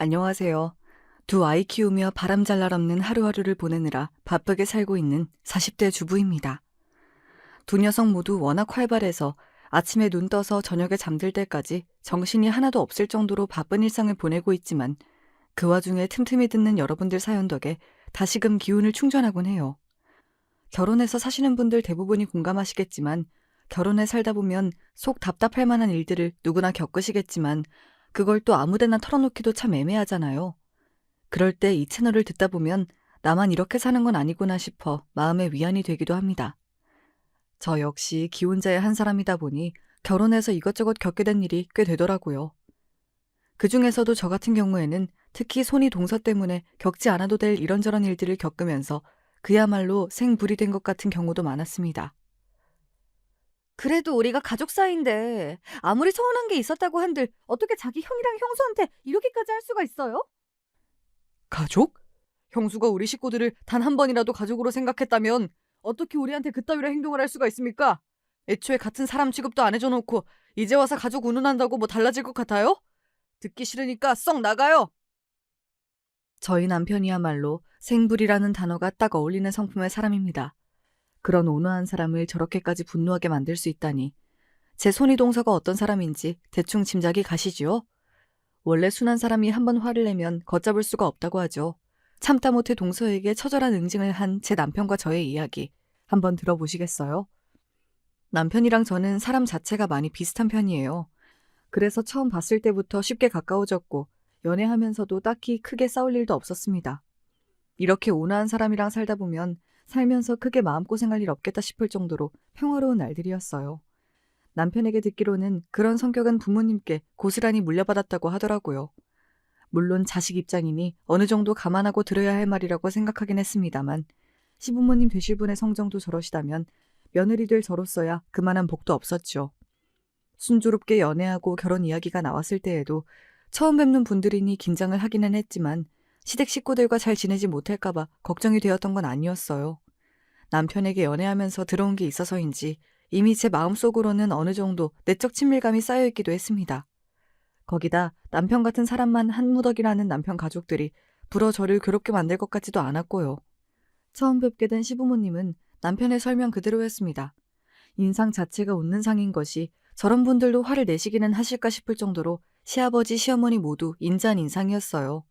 안녕하세요. 두 아이 키우며 바람잘 날 없는 하루하루를 보내느라 바쁘게 살고 있는 40대 주부입니다. 두 녀석 모두 워낙 활발해서 아침에 눈 떠서 저녁에 잠들 때까지 정신이 하나도 없을 정도로 바쁜 일상을 보내고 있지만 그 와중에 틈틈이 듣는 여러분들 사연 덕에 다시금 기운을 충전하곤 해요. 결혼해서 사시는 분들 대부분이 공감하시겠지만 결혼해 살다 보면 속 답답할 만한 일들을 누구나 겪으시겠지만 그걸 또 아무데나 털어놓기도 참 애매하잖아요. 그럴 때 이 채널을 듣다 보면 나만 이렇게 사는 건 아니구나 싶어 마음의 위안이 되기도 합니다. 저 역시 기혼자의 한 사람이다 보니 결혼해서 이것저것 겪게 된 일이 꽤 되더라고요. 그중에서도 저 같은 경우에는 특히 손이 동서 때문에 겪지 않아도 될 이런저런 일들을 겪으면서 그야말로 생불이 된 것 같은 경우도 많았습니다. 그래도 우리가 가족 사이인데 아무리 서운한 게 있었다고 한들 어떻게 자기 형이랑 형수한테 이렇게까지 할 수가 있어요? 가족? 형수가 우리 식구들을 단 한 번이라도 가족으로 생각했다면 어떻게 우리한테 그따위로 행동을 할 수가 있습니까? 애초에 같은 사람 취급도 안 해줘 놓고 이제 와서 가족 운운한다고 뭐 달라질 것 같아요? 듣기 싫으니까 썩 나가요. 저희 남편이야말로 생불이라는 단어가 딱 어울리는 성품의 사람입니다. 그런 온화한 사람을 저렇게까지 분노하게 만들 수 있다니. 제 손이 동서가 어떤 사람인지 대충 짐작이 가시지요? 원래 순한 사람이 한번 화를 내면 걷잡을 수가 없다고 하죠. 참다 못해 동서에게 처절한 응징을 한 제 남편과 저의 이야기 한번 들어보시겠어요? 남편이랑 저는 사람 자체가 많이 비슷한 편이에요. 그래서 처음 봤을 때부터 쉽게 가까워졌고 연애하면서도 딱히 크게 싸울 일도 없었습니다. 이렇게 온화한 사람이랑 살다 보면 살면서 크게 마음고생할 일 없겠다 싶을 정도로 평화로운 날들이었어요. 남편에게 듣기로는 그런 성격은 부모님께 고스란히 물려받았다고 하더라고요. 물론 자식 입장이니 어느 정도 감안하고 들어야 할 말이라고 생각하긴 했습니다만 시부모님 되실 분의 성정도 저러시다면 며느리 될 저로서야 그만한 복도 없었죠. 순조롭게 연애하고 결혼 이야기가 나왔을 때에도 처음 뵙는 분들이니 긴장을 하기는 했지만 시댁 식구들과 잘 지내지 못할까봐 걱정이 되었던 건 아니었어요. 남편에게 연애하면서 들어온 게 있어서인지 이미 제 마음속으로는 어느 정도 내적 친밀감이 쌓여있기도 했습니다. 거기다 남편 같은 사람만 한 무더기라는 남편 가족들이 불어 저를 괴롭게 만들 것 같지도 않았고요. 처음 뵙게 된 시부모님은 남편의 설명 그대로였습니다. 인상 자체가 웃는 상인 것이 저런 분들도 화를 내시기는 하실까 싶을 정도로 시아버지, 시어머니 모두 인자한 인상이었어요.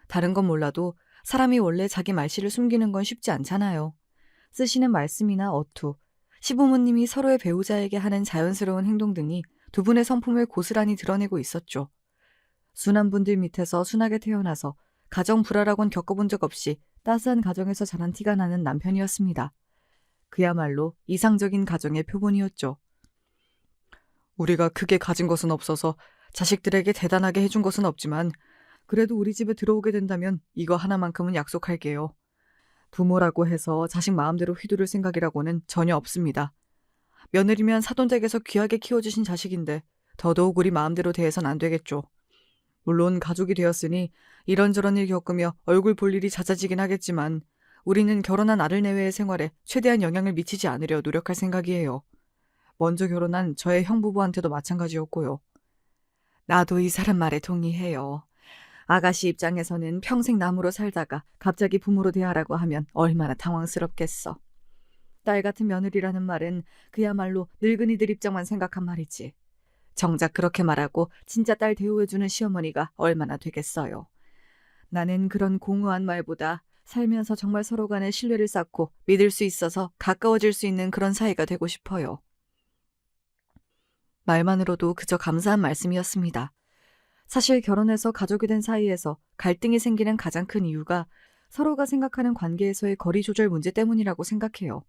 다른 건 몰라도 사람이 원래 자기 말씨를 숨기는 건 쉽지 않잖아요. 쓰시는 말씀이나 어투, 시부모님이 서로의 배우자에게 하는 자연스러운 행동 등이 두 분의 성품을 고스란히 드러내고 있었죠. 순한 분들 밑에서 순하게 태어나서 가정 불화라곤 겪어본 적 없이 따스한 가정에서 자란 티가 나는 남편이었습니다. 그야말로 이상적인 가정의 표본이었죠. 우리가 크게 가진 것은 없어서 자식들에게 대단하게 해준 것은 없지만 그래도 우리 집에 들어오게 된다면 이거 하나만큼은 약속할게요. 부모라고 해서 자식 마음대로 휘두를 생각이라고는 전혀 없습니다. 며느리면 사돈댁에서 귀하게 키워주신 자식인데 더더욱 우리 마음대로 대해선 안 되겠죠. 물론 가족이 되었으니 이런저런 일 겪으며 얼굴 볼 일이 잦아지긴 하겠지만 우리는 결혼한 아들 내외의 생활에 최대한 영향을 미치지 않으려 노력할 생각이에요. 먼저 결혼한 저의 형부부한테도 마찬가지였고요. 나도 이 사람 말에 동의해요. 아가씨 입장에서는 평생 남으로 살다가 갑자기 부모로 대하라고 하면 얼마나 당황스럽겠어. 딸 같은 며느리라는 말은 그야말로 늙은이들 입장만 생각한 말이지. 정작 그렇게 말하고 진짜 딸 대우해주는 시어머니가 얼마나 되겠어요. 나는 그런 공허한 말보다 살면서 정말 서로 간에 신뢰를 쌓고 믿을 수 있어서 가까워질 수 있는 그런 사이가 되고 싶어요. 말만으로도 그저 감사한 말씀이었습니다. 사실 결혼해서 가족이 된 사이에서 갈등이 생기는 가장 큰 이유가 서로가 생각하는 관계에서의 거리 조절 문제 때문이라고 생각해요.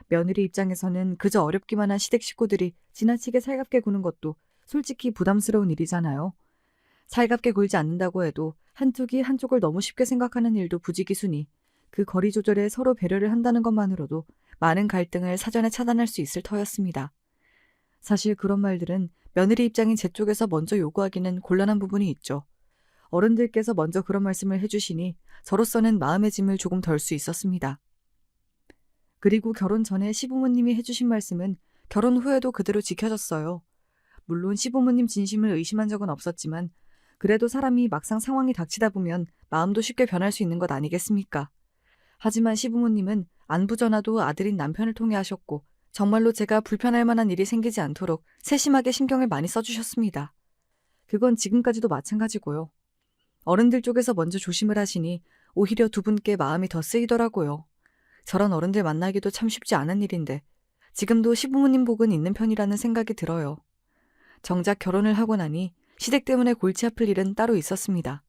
며느리 입장에서는 그저 어렵기만 한 시댁 식구들이 지나치게 살갑게 구는 것도 솔직히 부담스러운 일이잖아요. 살갑게 굴지 않는다고 해도 한쪽이 한쪽을 너무 쉽게 생각하는 일도 부지기수니 그 거리 조절에 서로 배려를 한다는 것만으로도 많은 갈등을 사전에 차단할 수 있을 터였습니다. 사실 그런 말들은 며느리 입장인 제 쪽에서 먼저 요구하기는 곤란한 부분이 있죠. 어른들께서 먼저 그런 말씀을 해주시니 저로서는 마음의 짐을 조금 덜 수 있었습니다. 그리고 결혼 전에 시부모님이 해주신 말씀은 결혼 후에도 그대로 지켜졌어요. 물론 시부모님 진심을 의심한 적은 없었지만 그래도 사람이 막상 상황이 닥치다 보면 마음도 쉽게 변할 수 있는 것 아니겠습니까? 하지만 시부모님은 안부 전화도 아들인 남편을 통해 하셨고 정말로 제가 불편할 만한 일이 생기지 않도록 세심하게 신경을 많이 써주셨습니다. 그건 지금까지도 마찬가지고요. 어른들 쪽에서 먼저 조심을 하시니 오히려 두 분께 마음이 더 쓰이더라고요. 저런 어른들 만나기도 참 쉽지 않은 일인데 지금도 시부모님 복은 있는 편이라는 생각이 들어요. 정작 결혼을 하고 나니 시댁 때문에 골치 아플 일은 따로 있었습니다.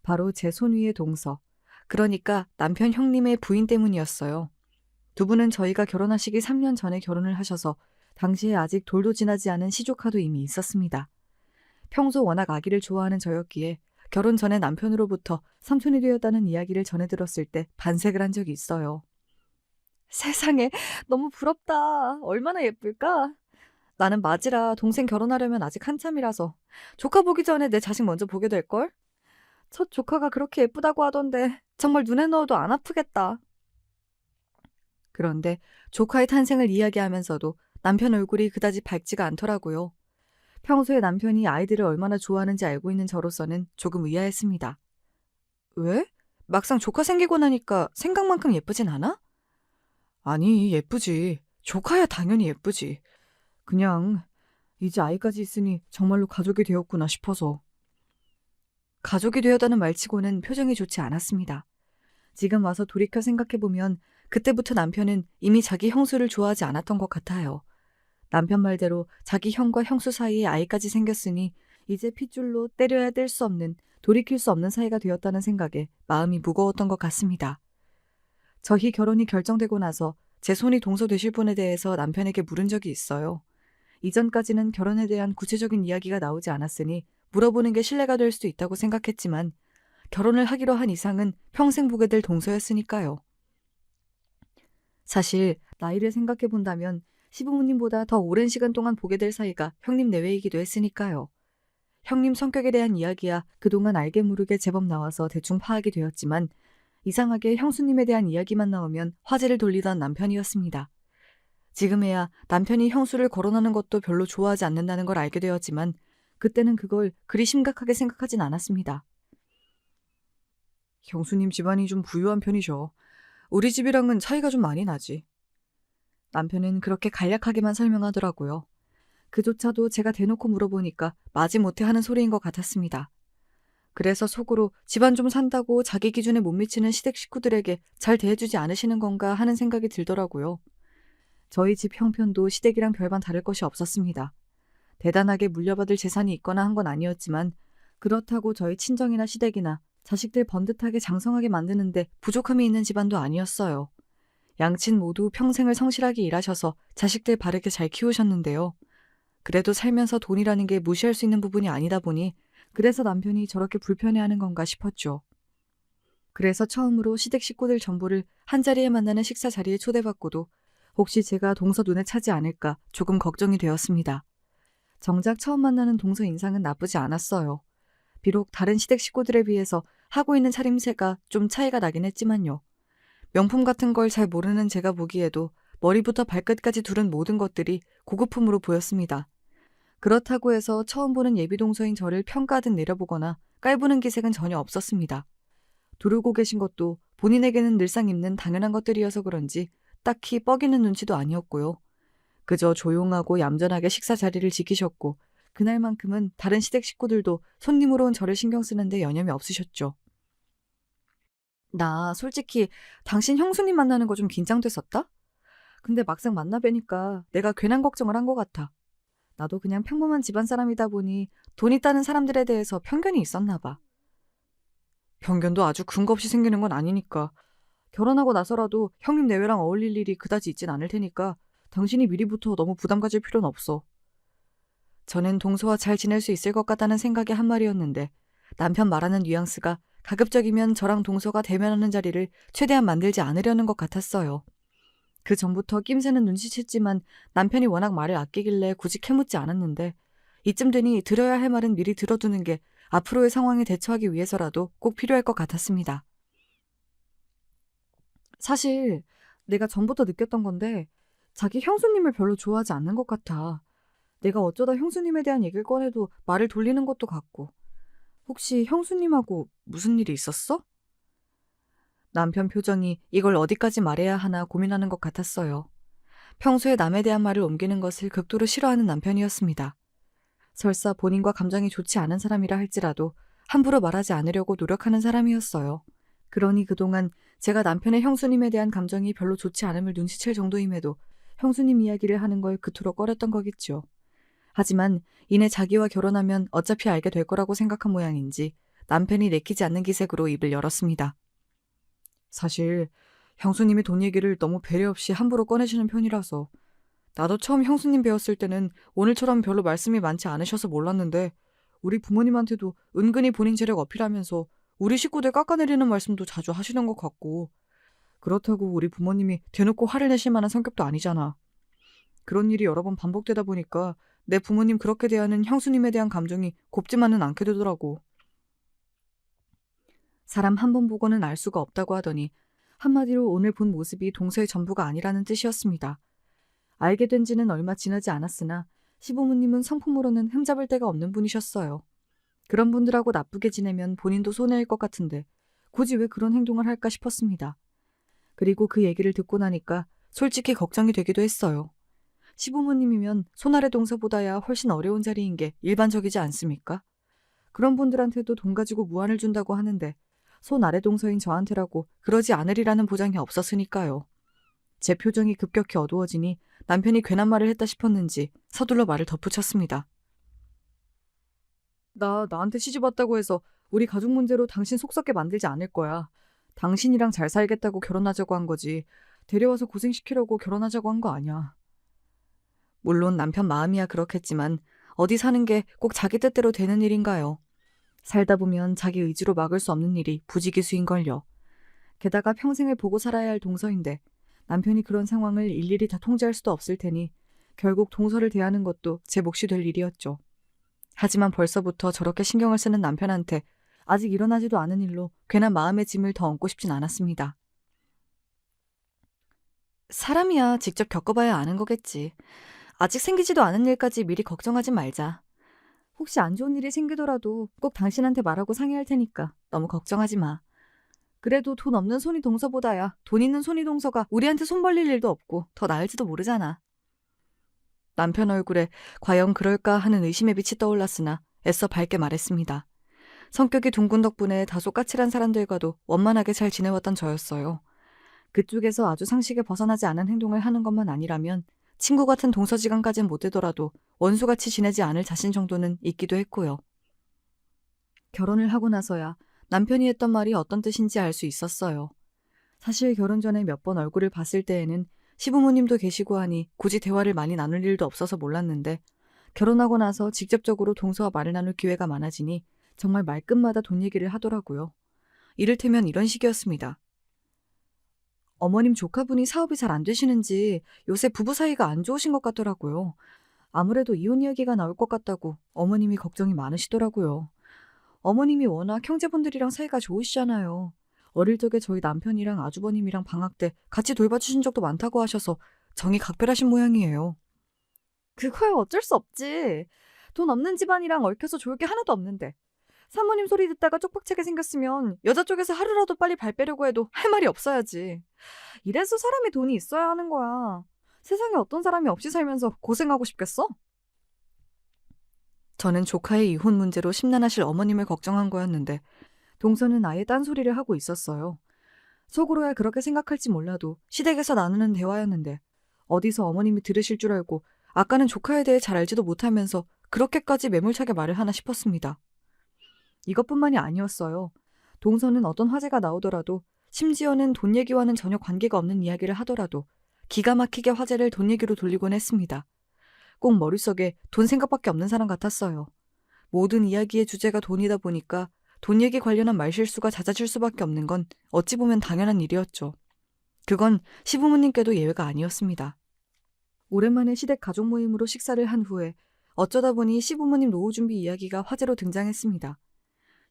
바로 제 손 위의 동서, 그러니까 남편 형님의 부인 때문이었어요. 두 분은 저희가 결혼하시기 3년 전에 결혼을 하셔서 당시에 아직 돌도 지나지 않은 시조카도 이미 있었습니다. 평소 워낙 아기를 좋아하는 저였기에 결혼 전에 남편으로부터 삼촌이 되었다는 이야기를 전해 들었을 때 반색을 한 적이 있어요. 세상에, 너무 부럽다. 얼마나 예쁠까? 나는 맞이라 동생 결혼하려면 아직 한참이라서 조카 보기 전에 내 자식 먼저 보게 될걸? 첫 조카가 그렇게 예쁘다고 하던데 정말 눈에 넣어도 안 아프겠다. 그런데 조카의 탄생을 이야기하면서도 남편 얼굴이 그다지 밝지가 않더라고요. 평소에 남편이 아이들을 얼마나 좋아하는지 알고 있는 저로서는 조금 의아했습니다. 왜? 막상 조카 생기고 나니까 생각만큼 예쁘진 않아? 아니, 예쁘지. 조카야 당연히 예쁘지. 그냥 이제 아이까지 있으니 정말로 가족이 되었구나 싶어서. 가족이 되었다는 말치고는 표정이 좋지 않았습니다. 지금 와서 돌이켜 생각해보면 그때부터 남편은 이미 자기 형수를 좋아하지 않았던 것 같아요. 남편 말대로 자기 형과 형수 사이에 아이까지 생겼으니 이제 핏줄로 때려야 뗄 수 없는, 돌이킬 수 없는 사이가 되었다는 생각에 마음이 무거웠던 것 같습니다. 저희 결혼이 결정되고 나서 제 손이 동서 되실 분에 대해서 남편에게 물은 적이 있어요. 이전까지는 결혼에 대한 구체적인 이야기가 나오지 않았으니 물어보는 게 신뢰가 될 수도 있다고 생각했지만 결혼을 하기로 한 이상은 평생 보게 될 동서였으니까요. 사실 나이를 생각해 본다면 시부모님보다 더 오랜 시간 동안 보게 될 사이가 형님 내외이기도 했으니까요. 형님 성격에 대한 이야기야 그동안 알게 모르게 제법 나와서 대충 파악이 되었지만 이상하게 형수님에 대한 이야기만 나오면 화제를 돌리던 남편이었습니다. 지금에야 남편이 형수를 거론하는 것도 별로 좋아하지 않는다는 걸 알게 되었지만 그때는 그걸 그리 심각하게 생각하진 않았습니다. 형수님 집안이 좀 부유한 편이죠. 우리 집이랑은 차이가 좀 많이 나지. 남편은 그렇게 간략하게만 설명하더라고요. 그조차도 제가 대놓고 물어보니까 마지못해 하는 소리인 것 같았습니다. 그래서 속으로 집안 좀 산다고 자기 기준에 못 미치는 시댁 식구들에게 잘 대해주지 않으시는 건가 하는 생각이 들더라고요. 저희 집 형편도 시댁이랑 별반 다를 것이 없었습니다. 대단하게 물려받을 재산이 있거나 한 건 아니었지만 그렇다고 저희 친정이나 시댁이나 자식들 번듯하게 장성하게 만드는데 부족함이 있는 집안도 아니었어요. 양친 모두 평생을 성실하게 일하셔서 자식들 바르게 잘 키우셨는데요. 그래도 살면서 돈이라는 게 무시할 수 있는 부분이 아니다 보니 그래서 남편이 저렇게 불편해하는 건가 싶었죠. 그래서 처음으로 시댁 식구들 전부를 한자리에 만나는 식사 자리에 초대받고도 혹시 제가 동서 눈에 차지 않을까 조금 걱정이 되었습니다. 정작 처음 만나는 동서 인상은 나쁘지 않았어요. 비록 다른 시댁 식구들에 비해서 하고 있는 차림새가 좀 차이가 나긴 했지만요. 명품 같은 걸 잘 모르는 제가 보기에도 머리부터 발끝까지 두른 모든 것들이 고급품으로 보였습니다. 그렇다고 해서 처음 보는 예비동서인 저를 평가하듯 내려보거나 깔보는 기색은 전혀 없었습니다. 두르고 계신 것도 본인에게는 늘상 입는 당연한 것들이어서 그런지 딱히 뻐기는 눈치도 아니었고요. 그저 조용하고 얌전하게 식사 자리를 지키셨고 그날만큼은 다른 시댁 식구들도 손님으로 온 저를 신경 쓰는데 여념이 없으셨죠. 나 솔직히 당신 형수님 만나는 거 좀 긴장됐었다? 근데 막상 만나 뵈니까 내가 괜한 걱정을 한 것 같아. 나도 그냥 평범한 집안 사람이다 보니 돈 있다는 사람들에 대해서 편견이 있었나 봐. 편견도 아주 근거 없이 생기는 건 아니니까. 결혼하고 나서라도 형님 내외랑 어울릴 일이 그다지 있진 않을 테니까 당신이 미리부터 너무 부담 가질 필요는 없어. 저는 동서와 잘 지낼 수 있을 것 같다는 생각이 한 말이었는데 남편 말하는 뉘앙스가 가급적이면 저랑 동서가 대면하는 자리를 최대한 만들지 않으려는 것 같았어요. 그 전부터 낌새는 눈치챘지만 남편이 워낙 말을 아끼길래 굳이 캐묻지 않았는데 이쯤 되니 들어야 할 말은 미리 들어두는 게 앞으로의 상황에 대처하기 위해서라도 꼭 필요할 것 같았습니다. 사실 내가 전부터 느꼈던 건데 자기 형수님을 별로 좋아하지 않는 것 같아. 내가 어쩌다 형수님에 대한 얘기를 꺼내도 말을 돌리는 것도 같고 혹시 형수님하고 무슨 일이 있었어? 남편 표정이 이걸 어디까지 말해야 하나 고민하는 것 같았어요. 평소에 남에 대한 말을 옮기는 것을 극도로 싫어하는 남편이었습니다. 설사 본인과 감정이 좋지 않은 사람이라 할지라도 함부로 말하지 않으려고 노력하는 사람이었어요. 그러니 그동안 제가 남편의 형수님에 대한 감정이 별로 좋지 않음을 눈치챌 정도임에도 형수님 이야기를 하는 걸 그토록 꺼렸던 거겠죠. 하지만 이내 자기와 결혼하면 어차피 알게 될 거라고 생각한 모양인지 남편이 내키지 않는 기색으로 입을 열었습니다. 사실 형수님이 돈 얘기를 너무 배려 없이 함부로 꺼내시는 편이라서 나도 처음 형수님 배웠을 때는 오늘처럼 별로 말씀이 많지 않으셔서 몰랐는데 우리 부모님한테도 은근히 본인 재력 어필하면서 우리 식구들 깎아내리는 말씀도 자주 하시는 것 같고 그렇다고 우리 부모님이 대놓고 화를 내실 만한 성격도 아니잖아. 그런 일이 여러 번 반복되다 보니까 내 부모님 그렇게 대하는 형수님에 대한 감정이 곱지만은 않게 되더라고. 사람 한 번 보고는 알 수가 없다고 하더니 한마디로 오늘 본 모습이 동서의 전부가 아니라는 뜻이었습니다. 알게 된 지는 얼마 지나지 않았으나 시부모님은 성품으로는 흠잡을 데가 없는 분이셨어요. 그런 분들하고 나쁘게 지내면 본인도 손해일 것 같은데 굳이 왜 그런 행동을 할까 싶었습니다. 그리고 그 얘기를 듣고 나니까 솔직히 걱정이 되기도 했어요. 시부모님이면 손아래 동서보다야 훨씬 어려운 자리인 게 일반적이지 않습니까? 그런 분들한테도 돈 가지고 무안을 준다고 하는데 손아래 동서인 저한테라고 그러지 않으리라는 보장이 없었으니까요. 제 표정이 급격히 어두워지니 남편이 괜한 말을 했다 싶었는지 서둘러 말을 덧붙였습니다. 나한테 시집 왔다고 해서 우리 가족 문제로 당신 속 썩게 만들지 않을 거야. 당신이랑 잘 살겠다고 결혼하자고 한 거지. 데려와서 고생시키려고 결혼하자고 한 거 아니야. 물론 남편 마음이야 그렇겠지만 어디 사는 게 꼭 자기 뜻대로 되는 일인가요? 살다 보면 자기 의지로 막을 수 없는 일이 부지기수인걸요. 게다가 평생을 보고 살아야 할 동서인데 남편이 그런 상황을 일일이 다 통제할 수도 없을 테니 결국 동서를 대하는 것도 제 몫이 될 일이었죠. 하지만 벌써부터 저렇게 신경을 쓰는 남편한테 아직 일어나지도 않은 일로 괜한 마음의 짐을 더 얹고 싶진 않았습니다. 사람이야 직접 겪어봐야 아는 거겠지. 아직 생기지도 않은 일까지 미리 걱정하지 말자. 혹시 안 좋은 일이 생기더라도 꼭 당신한테 말하고 상의할 테니까 너무 걱정하지 마. 그래도 돈 없는 손이 동서보다야 돈 있는 손이 동서가 우리한테 손 벌릴 일도 없고 더 나을지도 모르잖아. 남편 얼굴에 과연 그럴까 하는 의심의 빛이 떠올랐으나 애써 밝게 말했습니다. 성격이 둥근 덕분에 다소 까칠한 사람들과도 원만하게 잘 지내왔던 저였어요. 그쪽에서 아주 상식에 벗어나지 않은 행동을 하는 것만 아니라면 친구 같은 동서지간까진 못 되더라도 원수같이 지내지 않을 자신 정도는 있기도 했고요. 결혼을 하고 나서야 남편이 했던 말이 어떤 뜻인지 알 수 있었어요. 사실 결혼 전에 몇 번 얼굴을 봤을 때에는 시부모님도 계시고 하니 굳이 대화를 많이 나눌 일도 없어서 몰랐는데 결혼하고 나서 직접적으로 동서와 말을 나눌 기회가 많아지니 정말 말끝마다 돈 얘기를 하더라고요. 이를테면 이런 식이었습니다. 어머님 조카분이 사업이 잘 안 되시는지 요새 부부 사이가 안 좋으신 것 같더라고요. 아무래도 이혼 이야기가 나올 것 같다고 어머님이 걱정이 많으시더라고요. 어머님이 워낙 형제분들이랑 사이가 좋으시잖아요. 어릴 적에 저희 남편이랑 아주버님이랑 방학 때 같이 돌봐주신 적도 많다고 하셔서 정이 각별하신 모양이에요. 그거야 어쩔 수 없지. 돈 없는 집안이랑 얽혀서 좋을 게 하나도 없는데. 사모님 소리 듣다가 쪽박차게 생겼으면 여자 쪽에서 하루라도 빨리 발 빼려고 해도 할 말이 없어야지. 이래서 사람이 돈이 있어야 하는 거야. 세상에 어떤 사람이 없이 살면서 고생하고 싶겠어? 저는 조카의 이혼 문제로 심란하실 어머님을 걱정한 거였는데 동서는 아예 딴소리를 하고 있었어요. 속으로야 그렇게 생각할지 몰라도 시댁에서 나누는 대화였는데 어디서 어머님이 들으실 줄 알고 아까는 조카에 대해 잘 알지도 못하면서 그렇게까지 매몰차게 말을 하나 싶었습니다. 이것뿐만이 아니었어요. 동서는 어떤 화제가 나오더라도 심지어는 돈 얘기와는 전혀 관계가 없는 이야기를 하더라도 기가 막히게 화제를 돈 얘기로 돌리곤 했습니다. 꼭 머릿속에 돈 생각밖에 없는 사람 같았어요. 모든 이야기의 주제가 돈이다 보니까 돈 얘기 관련한 말실수가 잦아질 수밖에 없는 건 어찌 보면 당연한 일이었죠. 그건 시부모님께도 예외가 아니었습니다. 오랜만에 시댁 가족 모임으로 식사를 한 후에 어쩌다 보니 시부모님 노후 준비 이야기가 화제로 등장했습니다.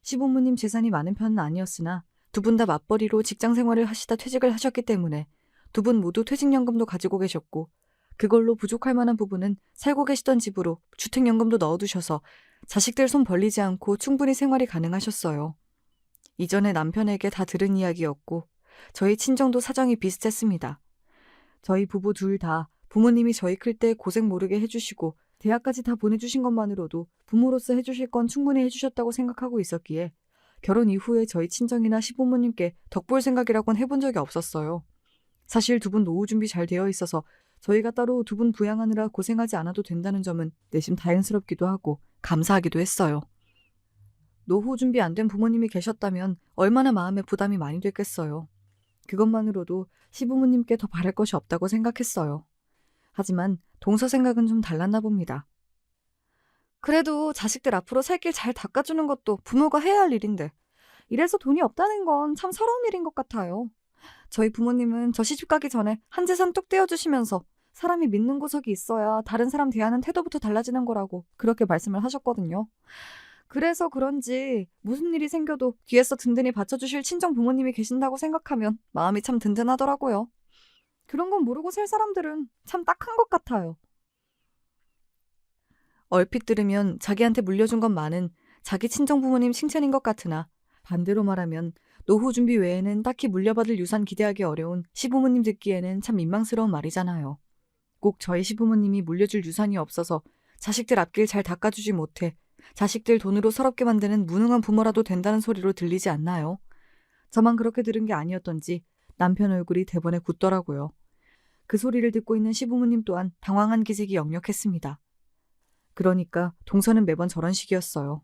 시부모님 재산이 많은 편은 아니었으나 두 분 다 맞벌이로 직장 생활을 하시다 퇴직을 하셨기 때문에 두 분 모두 퇴직연금도 가지고 계셨고 그걸로 부족할 만한 부분은 살고 계시던 집으로 주택연금도 넣어두셔서 자식들 손 벌리지 않고 충분히 생활이 가능하셨어요. 이전에 남편에게 다 들은 이야기였고 저희 친정도 사정이 비슷했습니다. 저희 부부 둘 다 부모님이 저희 클 때 고생 모르게 해주시고 대학까지 다 보내주신 것만으로도 부모로서 해주실 건 충분히 해주셨다고 생각하고 있었기에 결혼 이후에 저희 친정이나 시부모님께 덕볼 생각이라곤 해본 적이 없었어요. 사실 두 분 노후 준비 잘 되어 있어서 저희가 따로 두 분 부양하느라 고생하지 않아도 된다는 점은 내심 다행스럽기도 하고 감사하기도 했어요. 노후 준비 안 된 부모님이 계셨다면 얼마나 마음에 부담이 많이 됐겠어요. 그것만으로도 시부모님께 더 바랄 것이 없다고 생각했어요. 하지만 동서 생각은 좀 달랐나 봅니다. 그래도 자식들 앞으로 살 길 잘 닦아주는 것도 부모가 해야 할 일인데 이래서 돈이 없다는 건 참 서러운 일인 것 같아요. 저희 부모님은 저 시집 가기 전에 한 재산 뚝 떼어주시면서 사람이 믿는 구석이 있어야 다른 사람 대하는 태도부터 달라지는 거라고 그렇게 말씀을 하셨거든요. 그래서 그런지 무슨 일이 생겨도 뒤에서 든든히 받쳐주실 친정 부모님이 계신다고 생각하면 마음이 참 든든하더라고요. 그런 건 모르고 살 사람들은 참 딱한 것 같아요. 얼핏 들으면 자기한테 물려준 것만은 자기 친정 부모님 칭찬인 것 같으나 반대로 말하면 노후 준비 외에는 딱히 물려받을 유산 기대하기 어려운 시부모님 듣기에는 참 민망스러운 말이잖아요. 꼭 저희 시부모님이 물려줄 유산이 없어서 자식들 앞길 잘 닦아주지 못해 자식들 돈으로 서럽게 만드는 무능한 부모라도 된다는 소리로 들리지 않나요? 저만 그렇게 들은 게 아니었던지 남편 얼굴이 대번에 굳더라고요. 그 소리를 듣고 있는 시부모님 또한 당황한 기색이 역력했습니다. 그러니까 동서는 매번 저런 식이었어요.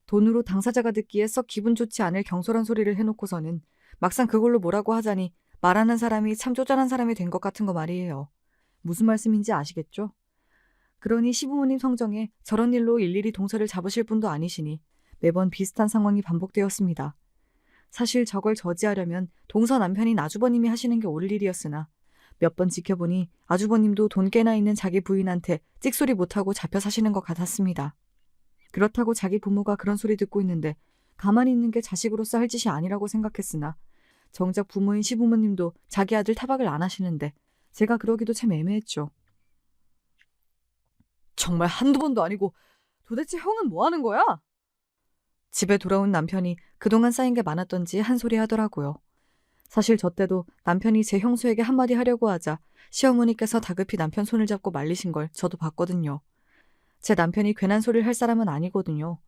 돈으로 당사자가 듣기에 썩 기분 좋지 않을 경솔한 소리를 해놓고서는 막상 그걸로 뭐라고 하자니 말하는 사람이 참 쪼잔한 사람이 된 것 같은 거 말이에요. 무슨 말씀인지 아시겠죠? 그러니 시부모님 성정에 저런 일로 일일이 동서를 잡으실 분도 아니시니 매번 비슷한 상황이 반복되었습니다. 사실 저걸 저지하려면 동서 남편인 아주버님이 하시는 게 옳을 일이었으나 몇 번 지켜보니 아주버님도 돈 꽤나 있는 자기 부인한테 찍소리 못하고 잡혀 사시는 것 같았습니다. 그렇다고 자기 부모가 그런 소리 듣고 있는데 가만히 있는 게 자식으로서 할 짓이 아니라고 생각했으나 정작 부모인 시부모님도 자기 아들 타박을 안 하시는데 제가 그러기도 참 애매했죠. 정말 한두 번도 아니고 도대체 형은 뭐 하는 거야? 집에 돌아온 남편이 그동안 쌓인 게 많았던지 한 소리 하더라고요. 사실 저 때도 남편이 제 형수에게 한마디 하려고 하자 시어머니께서 다급히 남편 손을 잡고 말리신 걸 저도 봤거든요. 제 남편이 괜한 소리를 할 사람은 아니거든요.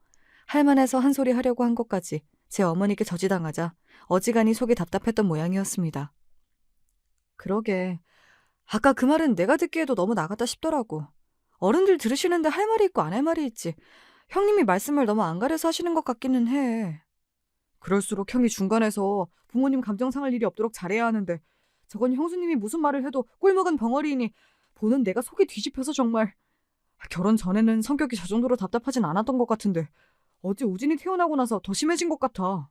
할만해서 한 소리 하려고 한 것까지 제 어머니께 저지당하자 어지간히 속이 답답했던 모양이었습니다. 그러게. 아까 그 말은 내가 듣기에도 너무 나갔다 싶더라고. 어른들 들으시는데 할 말이 있고 안 할 말이 있지. 형님이 말씀을 너무 안 가려서 하시는 것 같기는 해. 그럴수록 형이 중간에서 부모님 감정 상할 일이 없도록 잘해야 하는데 저건 형수님이 무슨 말을 해도 꿀먹은 벙어리이니 보는 내가 속이 뒤집혀서 정말. 결혼 전에는 성격이 저 정도로 답답하진 않았던 것 같은데 어제 우진이 태어나고 나서 더 심해진 것 같아.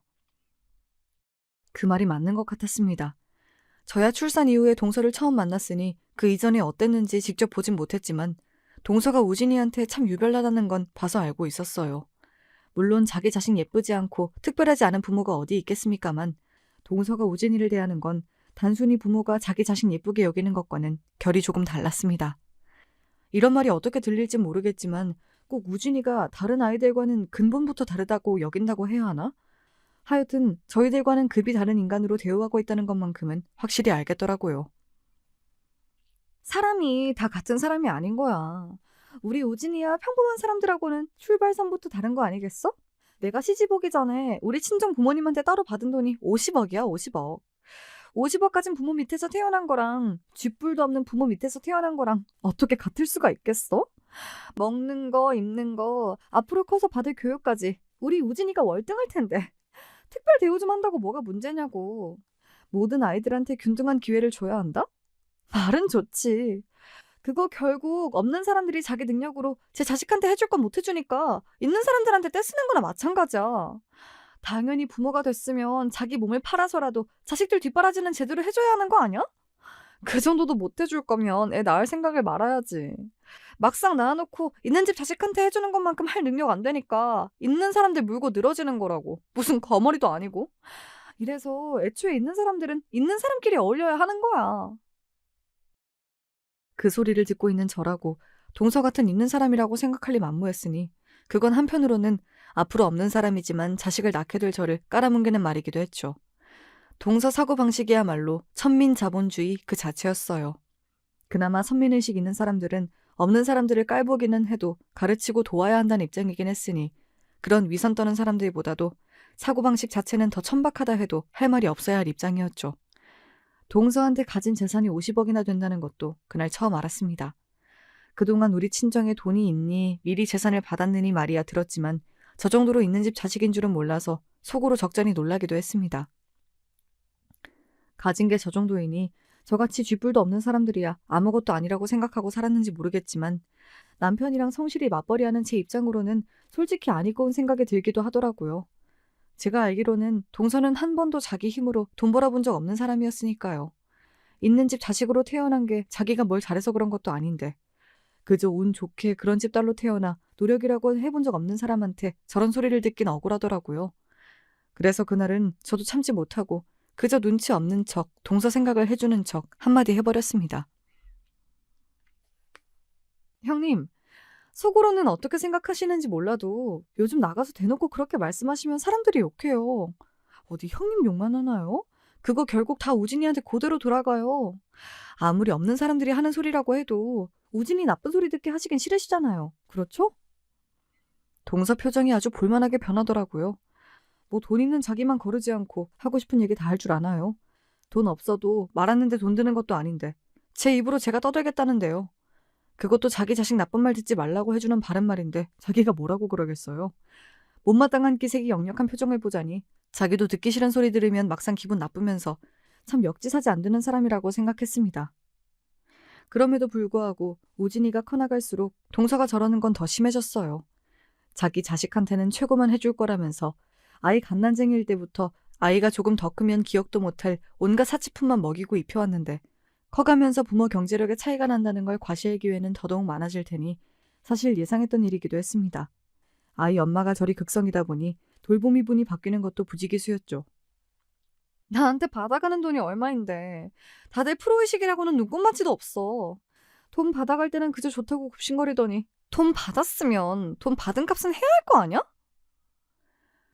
그 말이 맞는 것 같았습니다. 저야 출산 이후에 동서를 처음 만났으니 그 이전에 어땠는지 직접 보진 못했지만 동서가 우진이한테 참 유별나다는 건 봐서 알고 있었어요. 물론 자기 자식 예쁘지 않고 특별하지 않은 부모가 어디 있겠습니까만 동서가 우진이를 대하는 건 단순히 부모가 자기 자식 예쁘게 여기는 것과는 결이 조금 달랐습니다. 이런 말이 어떻게 들릴지 모르겠지만 꼭 우진이가 다른 아이들과는 근본부터 다르다고 여긴다고 해야 하나? 하여튼 저희들과는 급이 다른 인간으로 대우하고 있다는 것만큼은 확실히 알겠더라고요. 사람이 다 같은 사람이 아닌 거야. 우리 우진이야 평범한 사람들하고는 출발선부터 다른 거 아니겠어? 내가 시집 오기 전에 우리 친정 부모님한테 따로 받은 돈이 50억이야, 50억. 50억 가진 부모 밑에서 태어난 거랑 쥐뿔도 없는 부모 밑에서 태어난 거랑 어떻게 같을 수가 있겠어? 먹는 거, 입는 거, 앞으로 커서 받을 교육까지 우리 우진이가 월등할 텐데. 특별 대우 좀 한다고 뭐가 문제냐고. 모든 아이들한테 균등한 기회를 줘야 한다? 말은 좋지. 그거 결국 없는 사람들이 자기 능력으로 제 자식한테 해줄 건 못 해주니까 있는 사람들한테 떼쓰는 거나 마찬가지야. 당연히 부모가 됐으면 자기 몸을 팔아서라도 자식들 뒷바라지는 제대로 해줘야 하는 거 아니야? 그 정도도 못 해줄 거면 애 낳을 생각을 말아야지. 막상 낳아놓고 있는 집 자식한테 해주는 것만큼 할 능력 안 되니까 있는 사람들 물고 늘어지는 거라고. 무슨 거머리도 아니고. 이래서 애초에 있는 사람들은 있는 사람끼리 어울려야 하는 거야. 그 소리를 듣고 있는 저라고 동서 같은 있는 사람이라고 생각할 리 만무했으니 그건 한편으로는 앞으로 없는 사람이지만 자식을 낳게 될 저를 깔아뭉개는 말이기도 했죠. 동서 사고방식이야말로 천민자본주의 그 자체였어요. 그나마 선민의식 있는 사람들은 없는 사람들을 깔보기는 해도 가르치고 도와야 한다는 입장이긴 했으니 그런 위선 떠는 사람들보다도 사고방식 자체는 더 천박하다 해도 할 말이 없어야 할 입장이었죠. 동서한테 가진 재산이 50억이나 된다는 것도 그날 처음 알았습니다. 그동안 우리 친정에 돈이 있니 미리 재산을 받았느니 말이야 들었지만 저 정도로 있는 집 자식인 줄은 몰라서 속으로 적잖이 놀라기도 했습니다. 가진 게 저 정도이니 저같이 쥐뿔도 없는 사람들이야 아무것도 아니라고 생각하고 살았는지 모르겠지만 남편이랑 성실히 맞벌이하는 제 입장으로는 솔직히 안 입고 온 생각이 들기도 하더라고요. 제가 알기로는 동서는 한 번도 자기 힘으로 돈 벌어본 적 없는 사람이었으니까요. 있는 집 자식으로 태어난 게 자기가 뭘 잘해서 그런 것도 아닌데 그저 운 좋게 그런 집 딸로 태어나 노력이라고 해본 적 없는 사람한테 저런 소리를 듣긴 억울하더라고요. 그래서 그날은 저도 참지 못하고 그저 눈치 없는 척, 동서 생각을 해주는 척 한마디 해버렸습니다. 형님, 속으로는 어떻게 생각하시는지 몰라도 요즘 나가서 대놓고 그렇게 말씀하시면 사람들이 욕해요. 어디 형님 욕만 하나요? 그거 결국 다 우진이한테 그대로 돌아가요. 아무리 없는 사람들이 하는 소리라고 해도 우진이 나쁜 소리 듣게 하시긴 싫으시잖아요. 그렇죠? 동서 표정이 아주 볼만하게 변하더라고요. 뭐 돈 있는 자기만 거르지 않고 하고 싶은 얘기 다 할 줄 아나요? 돈 없어도 말하는데 돈 드는 것도 아닌데 제 입으로 제가 떠들겠다는데요. 그것도 자기 자식 나쁜 말 듣지 말라고 해주는 바른 말인데 자기가 뭐라고 그러겠어요. 못마땅한 기색이 역력한 표정을 보자니 자기도 듣기 싫은 소리 들으면 막상 기분 나쁘면서 참 역지사지 안 되는 사람이라고 생각했습니다. 그럼에도 불구하고 우진이가 커나갈수록 동서가 저러는 건 더 심해졌어요. 자기 자식한테는 최고만 해줄 거라면서 아이 갓난쟁이일 때부터 아이가 조금 더 크면 기억도 못할 온갖 사치품만 먹이고 입혀왔는데 커가면서 부모 경제력에 차이가 난다는 걸 과시할 기회는 더더욱 많아질 테니 사실 예상했던 일이기도 했습니다. 아이 엄마가 저리 극성이다 보니 돌보미 분이 바뀌는 것도 부지기수였죠. 나한테 받아가는 돈이 얼마인데 다들 프로의식이라고는 눈꼽만치도 없어. 돈 받아갈 때는 그저 좋다고 굽신거리더니 돈 받았으면 돈 받은 값은 해야 할 거 아니야?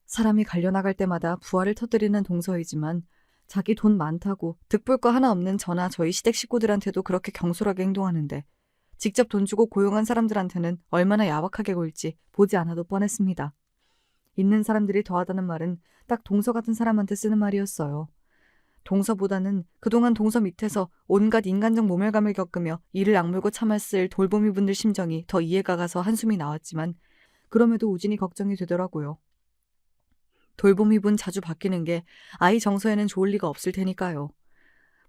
사람이 갈려나갈 때마다 부활을 터뜨리는 동서이지만 자기 돈 많다고 득볼 거 하나 없는 저나 저희 시댁 식구들한테도 그렇게 경솔하게 행동하는데 직접 돈 주고 고용한 사람들한테는 얼마나 야박하게 굴지 보지 않아도 뻔했습니다. 있는 사람들이 더하다는 말은 딱 동서 같은 사람한테 쓰는 말이었어요. 동서보다는 그동안 동서 밑에서 온갖 인간적 모멸감을 겪으며 이를 악물고 참았을 돌보미 분들 심정이 더 이해가 가서 한숨이 나왔지만 그럼에도 우진이 걱정이 되더라고요. 돌보미 분 자주 바뀌는 게 아이 정서에는 좋을 리가 없을 테니까요.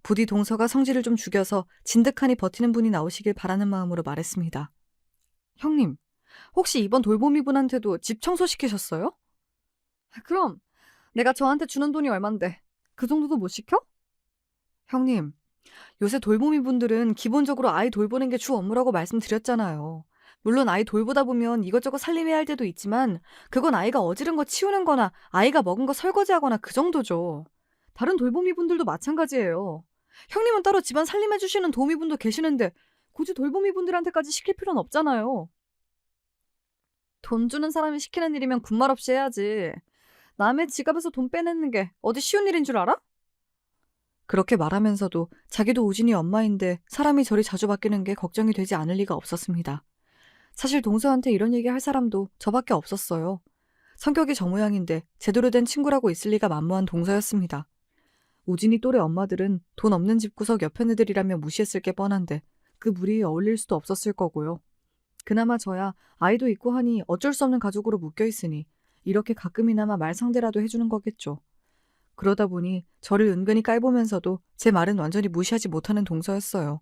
부디 동서가 성질을 좀 죽여서 진득하니 버티는 분이 나오시길 바라는 마음으로 말했습니다. 형님, 혹시 이번 돌보미 분한테도 집 청소시키셨어요? 그럼 내가 저한테 주는 돈이 얼만데 그 정도도 못 시켜? 형님, 요새 돌보미 분들은 기본적으로 아이 돌보는 게 주 업무라고 말씀드렸잖아요. 물론 아이 돌보다 보면 이것저것 살림해야 할 때도 있지만 그건 아이가 어지른 거 치우는 거나 아이가 먹은 거 설거지하거나 그 정도죠. 다른 돌보미 분들도 마찬가지예요. 형님은 따로 집안 살림해 주시는 도우미 분도 계시는데 굳이 돌보미 분들한테까지 시킬 필요는 없잖아요. 돈 주는 사람이 시키는 일이면 군말 없이 해야지. 남의 지갑에서 돈 빼내는 게 어디 쉬운 일인 줄 알아? 그렇게 말하면서도 자기도 우진이 엄마인데 사람이 저리 자주 바뀌는 게 걱정이 되지 않을 리가 없었습니다. 사실 동서한테 이런 얘기 할 사람도 저밖에 없었어요. 성격이 저 모양인데 제대로 된 친구라고 있을 리가 만무한 동서였습니다. 우진이 또래 엄마들은 돈 없는 집구석 옆에 애들이라며 무시했을 게 뻔한데 그 무리에 어울릴 수도 없었을 거고요. 그나마 저야 아이도 있고 하니 어쩔 수 없는 가족으로 묶여있으니 이렇게 가끔이나마 말 상대라도 해주는 거겠죠. 그러다 보니 저를 은근히 깔보면서도 제 말은 완전히 무시하지 못하는 동서였어요.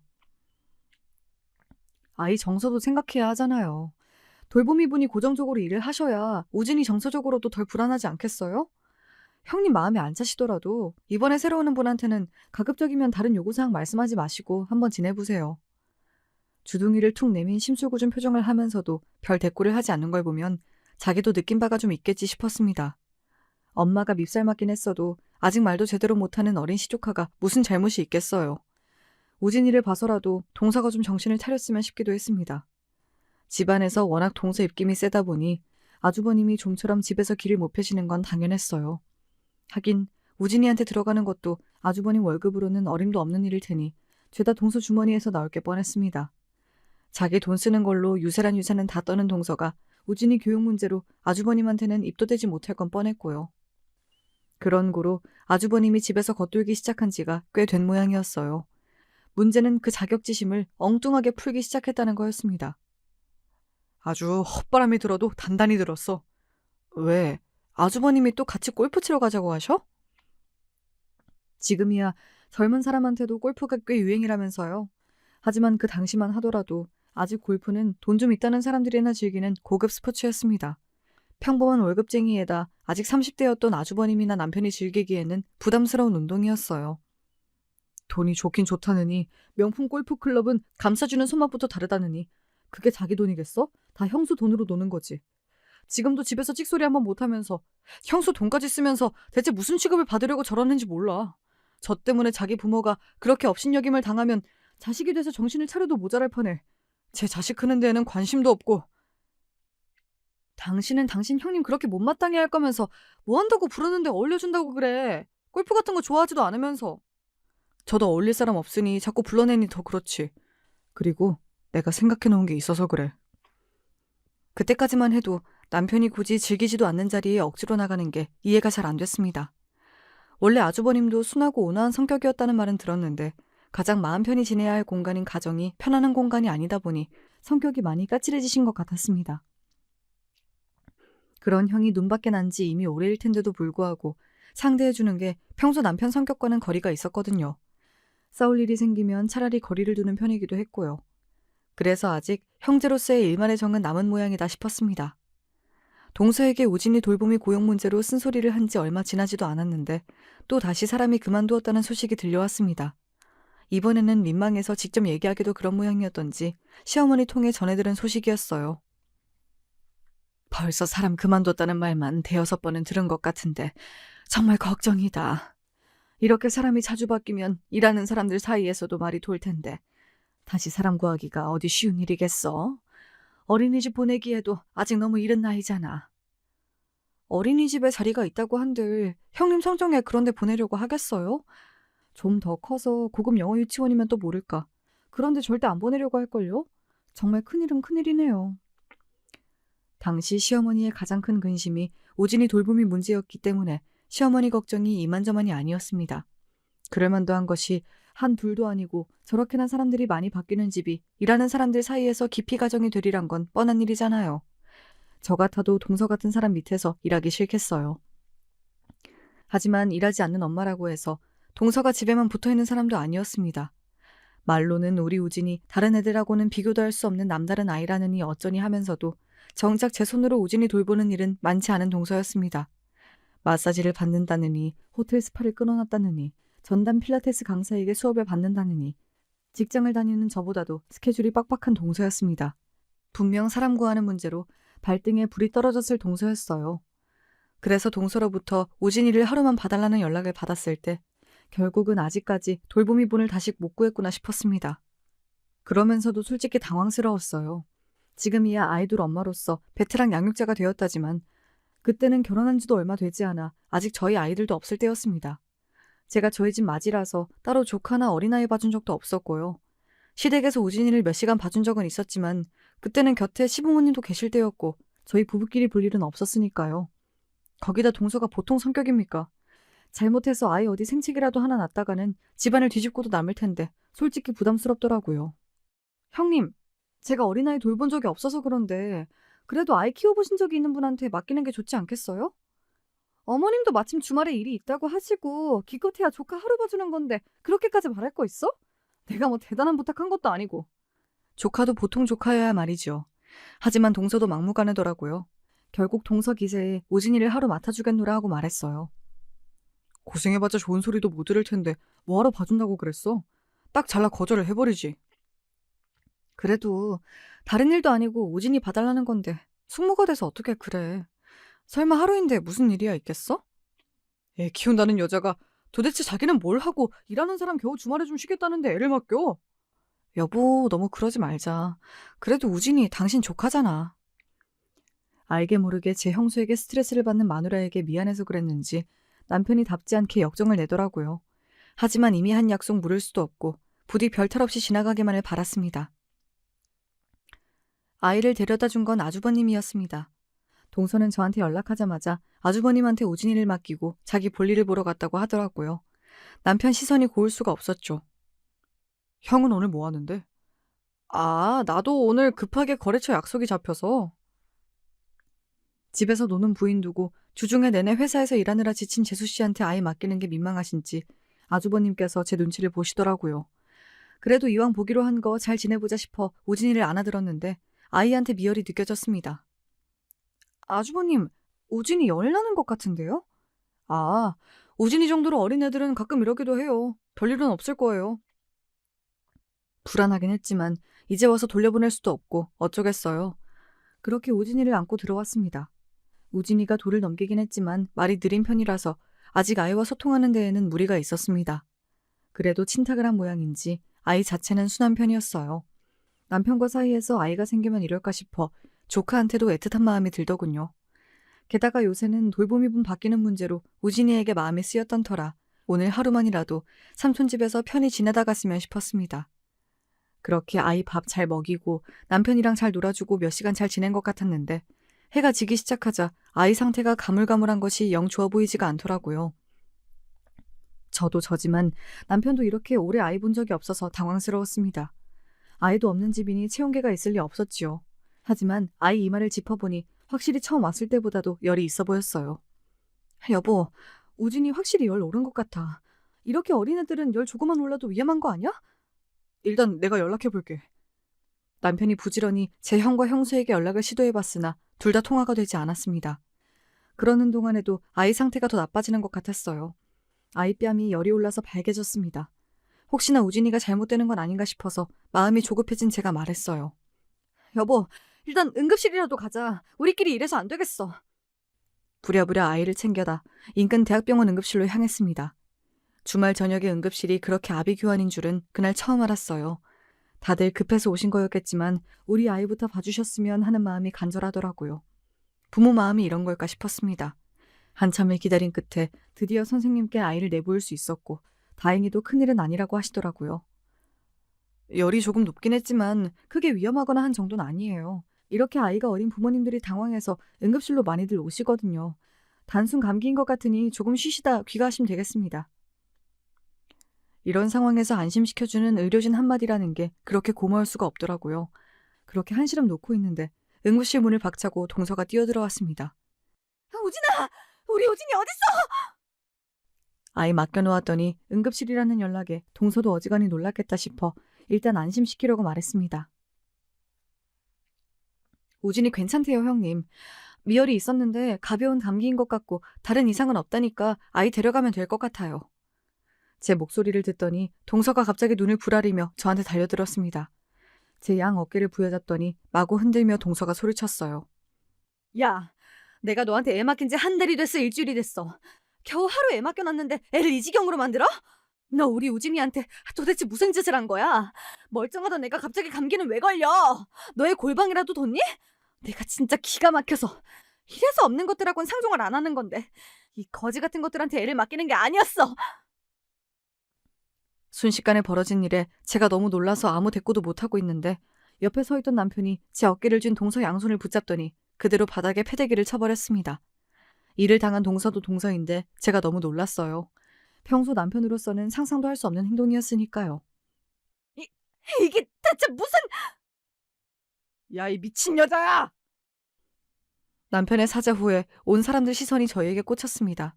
아이 정서도 생각해야 하잖아요. 돌보미 분이 고정적으로 일을 하셔야 우진이 정서적으로도 덜 불안하지 않겠어요? 형님 마음에 안 차시더라도 이번에 새로 오는 분한테는 가급적이면 다른 요구사항 말씀하지 마시고 한번 지내보세요. 주둥이를 툭 내민 심술궂은 표정을 하면서도 별 대꾸를 하지 않는 걸 보면 자기도 느낀 바가 좀 있겠지 싶었습니다. 엄마가 밉살 맞긴 했어도 아직 말도 제대로 못하는 어린 시조카가 무슨 잘못이 있겠어요. 우진이를 봐서라도 동서가 좀 정신을 차렸으면 싶기도 했습니다. 집안에서 워낙 동서 입김이 세다 보니 아주버님이 좀처럼 집에서 길을 못 펴시는 건 당연했어요. 하긴 우진이한테 들어가는 것도 아주버님 월급으로는 어림도 없는 일일 테니 죄다 동서 주머니에서 나올 게 뻔했습니다. 자기 돈 쓰는 걸로 유세란 유산은 다 떠는 동서가 우진이 교육 문제로 아주버님한테는 입도 대지 못할 건 뻔했고요. 그런 고로 아주버님이 집에서 겉돌기 시작한 지가 꽤 된 모양이었어요. 문제는 그 자격지심을 엉뚱하게 풀기 시작했다는 거였습니다. 아주 헛바람이 들어도 단단히 들었어. 왜? 아주버님이 또 같이 골프 치러 가자고 하셔? 지금이야 젊은 사람한테도 골프가 꽤 유행이라면서요. 하지만 그 당시만 하더라도 아직 골프는 돈 좀 있다는 사람들이나 즐기는 고급 스포츠였습니다. 평범한 월급쟁이에다 아직 30대였던 아주버님이나 남편이 즐기기에는 부담스러운 운동이었어요. 돈이 좋긴 좋다느니 명품 골프클럽은 감싸주는 손맛부터 다르다느니 그게 자기 돈이겠어? 다 형수 돈으로 노는 거지. 지금도 집에서 찍소리 한번 못하면서 형수 돈까지 쓰면서 대체 무슨 취급을 받으려고 저러는지 몰라. 저 때문에 자기 부모가 그렇게 업신여김을 당하면 자식이 돼서 정신을 차려도 모자랄 판에 제 자식 크는 데에는 관심도 없고. 당신은 당신 형님 그렇게 못마땅해 할 거면서 뭐 한다고 부르는데 어울려준다고 그래. 골프 같은 거 좋아하지도 않으면서. 저도 어울릴 사람 없으니 자꾸 불러내니 더 그렇지. 그리고 내가 생각해놓은 게 있어서 그래. 그때까지만 해도 남편이 굳이 즐기지도 않는 자리에 억지로 나가는 게 이해가 잘 안 됐습니다. 원래 아주버님도 순하고 온화한 성격이었다는 말은 들었는데 가장 마음 편히 지내야 할 공간인 가정이 편안한 공간이 아니다 보니 성격이 많이 까칠해지신 것 같았습니다. 그런 형이 눈밖에 난 지 이미 오래일 텐데도 불구하고 상대해주는 게 평소 남편 성격과는 거리가 있었거든요. 싸울 일이 생기면 차라리 거리를 두는 편이기도 했고요. 그래서 아직 형제로서의 일만의 정은 남은 모양이다 싶었습니다. 동서에게 우진이 돌봄이 고용 문제로 쓴소리를 한 지 얼마 지나지도 않았는데 또 다시 사람이 그만두었다는 소식이 들려왔습니다. 이번에는 민망해서 직접 얘기하기도 그런 모양이었던지 시어머니 통해 전해들은 소식이었어요. 벌써 사람 그만뒀다는 말만 대여섯 번은 들은 것 같은데 정말 걱정이다. 이렇게 사람이 자주 바뀌면 일하는 사람들 사이에서도 말이 돌 텐데 다시 사람 구하기가 어디 쉬운 일이겠어? 어린이집 보내기에도 아직 너무 이른 나이잖아. 어린이집에 자리가 있다고 한들 형님 성정에 그런 데 보내려고 하겠어요? 좀 더 커서 고급 영어 유치원이면 또 모를까. 그런데 절대 안 보내려고 할걸요? 정말 큰일은 큰일이네요. 당시 시어머니의 가장 큰 근심이 우진이 돌봄이 문제였기 때문에 시어머니 걱정이 이만저만이 아니었습니다. 그럴 만도 한 것이 한 둘도 아니고 저렇게나 사람들이 많이 바뀌는 집이 일하는 사람들 사이에서 깊이 가정이 되리란 건 뻔한 일이잖아요. 저 같아도 동서 같은 사람 밑에서 일하기 싫겠어요. 하지만 일하지 않는 엄마라고 해서 동서가 집에만 붙어있는 사람도 아니었습니다. 말로는 우리 우진이 다른 애들하고는 비교도 할 수 없는 남다른 아이라느니 어쩌니 하면서도 정작 제 손으로 우진이 돌보는 일은 많지 않은 동서였습니다. 마사지를 받는다느니, 호텔 스파를 끊어놨다느니, 전담 필라테스 강사에게 수업을 받는다느니 직장을 다니는 저보다도 스케줄이 빡빡한 동서였습니다. 분명 사람 구하는 문제로 발등에 불이 떨어졌을 동서였어요. 그래서 동서로부터 우진이를 하루만 봐달라는 연락을 받았을 때 결국은 아직까지 돌보미 분을 다시 못 구했구나 싶었습니다. 그러면서도 솔직히 당황스러웠어요. 지금이야 아이돌 엄마로서 베테랑 양육자가 되었다지만 그때는 결혼한 지도 얼마 되지 않아 아직 저희 아이들도 없을 때였습니다. 제가 저희 집 맞이라서 따로 조카나 어린아이 봐준 적도 없었고요. 시댁에서 우진이를 몇 시간 봐준 적은 있었지만 그때는 곁에 시부모님도 계실 때였고 저희 부부끼리 볼 일은 없었으니까요. 거기다 동서가 보통 성격입니까? 잘못해서 아이 어디 생채기라도 하나 낳다가는 집안을 뒤집고도 남을 텐데 솔직히 부담스럽더라고요. 형님, 제가 어린아이 돌본 적이 없어서 그런데 그래도 아이 키워보신 적이 있는 분한테 맡기는 게 좋지 않겠어요? 어머님도 마침 주말에 일이 있다고 하시고 기껏해야 조카 하루 봐주는 건데 그렇게까지 말할 거 있어? 내가 뭐 대단한 부탁한 것도 아니고. 조카도 보통 조카여야 말이죠. 하지만 동서도 막무가내더라고요. 결국 동서 기세에 우진이를 하루 맡아주겠노라 하고 말했어요. 고생해봤자 좋은 소리도 못 들을 텐데 뭐하러 봐준다고 그랬어? 딱 잘라 거절을 해버리지. 그래도 다른 일도 아니고 우진이 봐달라는 건데 숙모가 돼서 어떻게 그래. 설마 하루인데 무슨 일이야 있겠어? 애 키운다는 여자가 도대체 자기는 뭘 하고 일하는 사람 겨우 주말에 좀 쉬겠다는데 애를 맡겨? 여보, 너무 그러지 말자. 그래도 우진이 당신 조카잖아. 알게 모르게 제 형수에게 스트레스를 받는 마누라에게 미안해서 그랬는지 남편이 답지 않게 역정을 내더라고요. 하지만 이미 한 약속 물을 수도 없고 부디 별탈 없이 지나가기만을 바랐습니다. 아이를 데려다 준 건 아주버님이었습니다. 동서는 저한테 연락하자마자 아주버님한테 우진이를 맡기고 자기 볼일을 보러 갔다고 하더라고요. 남편 시선이 고울 수가 없었죠. 형은 오늘 뭐 하는데? 아, 나도 오늘 급하게 거래처 약속이 잡혀서. 집에서 노는 부인 두고 주중에 내내 회사에서 일하느라 지친 재수 씨한테 아이 맡기는 게 민망하신지 아주버님께서 제 눈치를 보시더라고요. 그래도 이왕 보기로 한 거 잘 지내보자 싶어 우진이를 안아들었는데 아이한테 미열이 느껴졌습니다. 아주버님, 우진이 열 나는 것 같은데요? 아, 우진이 정도로 어린 애들은 가끔 이러기도 해요. 별일은 없을 거예요. 불안하긴 했지만 이제 와서 돌려보낼 수도 없고 어쩌겠어요. 그렇게 우진이를 안고 들어왔습니다. 우진이가 돌을 넘기긴 했지만 말이 느린 편이라서 아직 아이와 소통하는 데에는 무리가 있었습니다. 그래도 친탁을 한 모양인지 아이 자체는 순한 편이었어요. 남편과 사이에서 아이가 생기면 이럴까 싶어 조카한테도 애틋한 마음이 들더군요. 게다가 요새는 돌보미분 바뀌는 문제로 우진이에게 마음이 쓰였던 터라 오늘 하루만이라도 삼촌 집에서 편히 지내다 갔으면 싶었습니다. 그렇게 아이 밥 잘 먹이고 남편이랑 잘 놀아주고 몇 시간 잘 지낸 것 같았는데 해가 지기 시작하자 아이 상태가 가물가물한 것이 영 좋아 보이지가 않더라고요. 저도 저지만 남편도 이렇게 오래 아이 본 적이 없어서 당황스러웠습니다. 아이도 없는 집이니 체온계가 있을 리 없었지요. 하지만 아이 이마를 짚어보니 확실히 처음 왔을 때보다도 열이 있어 보였어요. 여보, 우진이 확실히 열 오른 것 같아. 이렇게 어린애들은 열 조금만 올라도 위험한 거 아니야? 일단 내가 연락해볼게. 남편이 부지런히 제 형과 형수에게 연락을 시도해봤으나 둘 다 통화가 되지 않았습니다. 그러는 동안에도 아이 상태가 더 나빠지는 것 같았어요. 아이 뺨이 열이 올라서 발개졌습니다. 혹시나 우진이가 잘못되는 건 아닌가 싶어서 마음이 조급해진 제가 말했어요. 여보, 일단 응급실이라도 가자. 우리끼리 이래서 안 되겠어. 부랴부랴 아이를 챙겨다 인근 대학병원 응급실로 향했습니다. 주말 저녁에 응급실이 그렇게 아비규환인 줄은 그날 처음 알았어요. 다들 급해서 오신 거였겠지만 우리 아이부터 봐주셨으면 하는 마음이 간절하더라고요. 부모 마음이 이런 걸까 싶었습니다. 한참을 기다린 끝에 드디어 선생님께 아이를 내보일 수 있었고 다행히도 큰일은 아니라고 하시더라고요. 열이 조금 높긴 했지만 크게 위험하거나 한 정도는 아니에요. 이렇게 아이가 어린 부모님들이 당황해서 응급실로 많이들 오시거든요. 단순 감기인 것 같으니 조금 쉬시다 귀가하시면 되겠습니다. 이런 상황에서 안심시켜주는 의료진 한마디라는 게 그렇게 고마울 수가 없더라고요. 그렇게 한시름 놓고 있는데 응급실 문을 박차고 동서가 뛰어들어왔습니다. 우진아! 우리 우진이 어딨어? 아이 맡겨놓았더니 응급실이라는 연락에 동서도 어지간히 놀랐겠다 싶어 일단 안심시키려고 말했습니다. 우진이 괜찮대요, 형님. 미열이 있었는데 가벼운 감기인 것 같고 다른 이상은 없다니까 아이 데려가면 될 것 같아요. 제 목소리를 듣더니 동서가 갑자기 눈을 부라리며 저한테 달려들었습니다. 제 양 어깨를 부여잡더니 마구 흔들며 동서가 소리쳤어요. 야, 내가 너한테 애 맡긴 지 한 달이 됐어, 일주일이 됐어. 겨우 하루 애 맡겨놨는데 애를 이 지경으로 만들어? 너 우리 우진이한테 도대체 무슨 짓을 한 거야? 멀쩡하던 애가 갑자기 감기는 왜 걸려? 너의 골방이라도 뒀니? 내가 진짜 기가 막혀서 이래서 없는 것들하고는 상종을 안 하는 건데 이 거지 같은 것들한테 애를 맡기는 게 아니었어. 순식간에 벌어진 일에 제가 너무 놀라서 아무 대꾸도 못하고 있는데 옆에 서 있던 남편이 제 어깨를 쥔 동서 양손을 붙잡더니 그대로 바닥에 패대기를 쳐버렸습니다. 일을 당한 동서도 동서인데 제가 너무 놀랐어요. 평소 남편으로서는 상상도 할 수 없는 행동이었으니까요. 이게 대체 무슨... 야, 이 미친 여자야! 남편의 사자 후에 온 사람들 시선이 저에게 꽂혔습니다.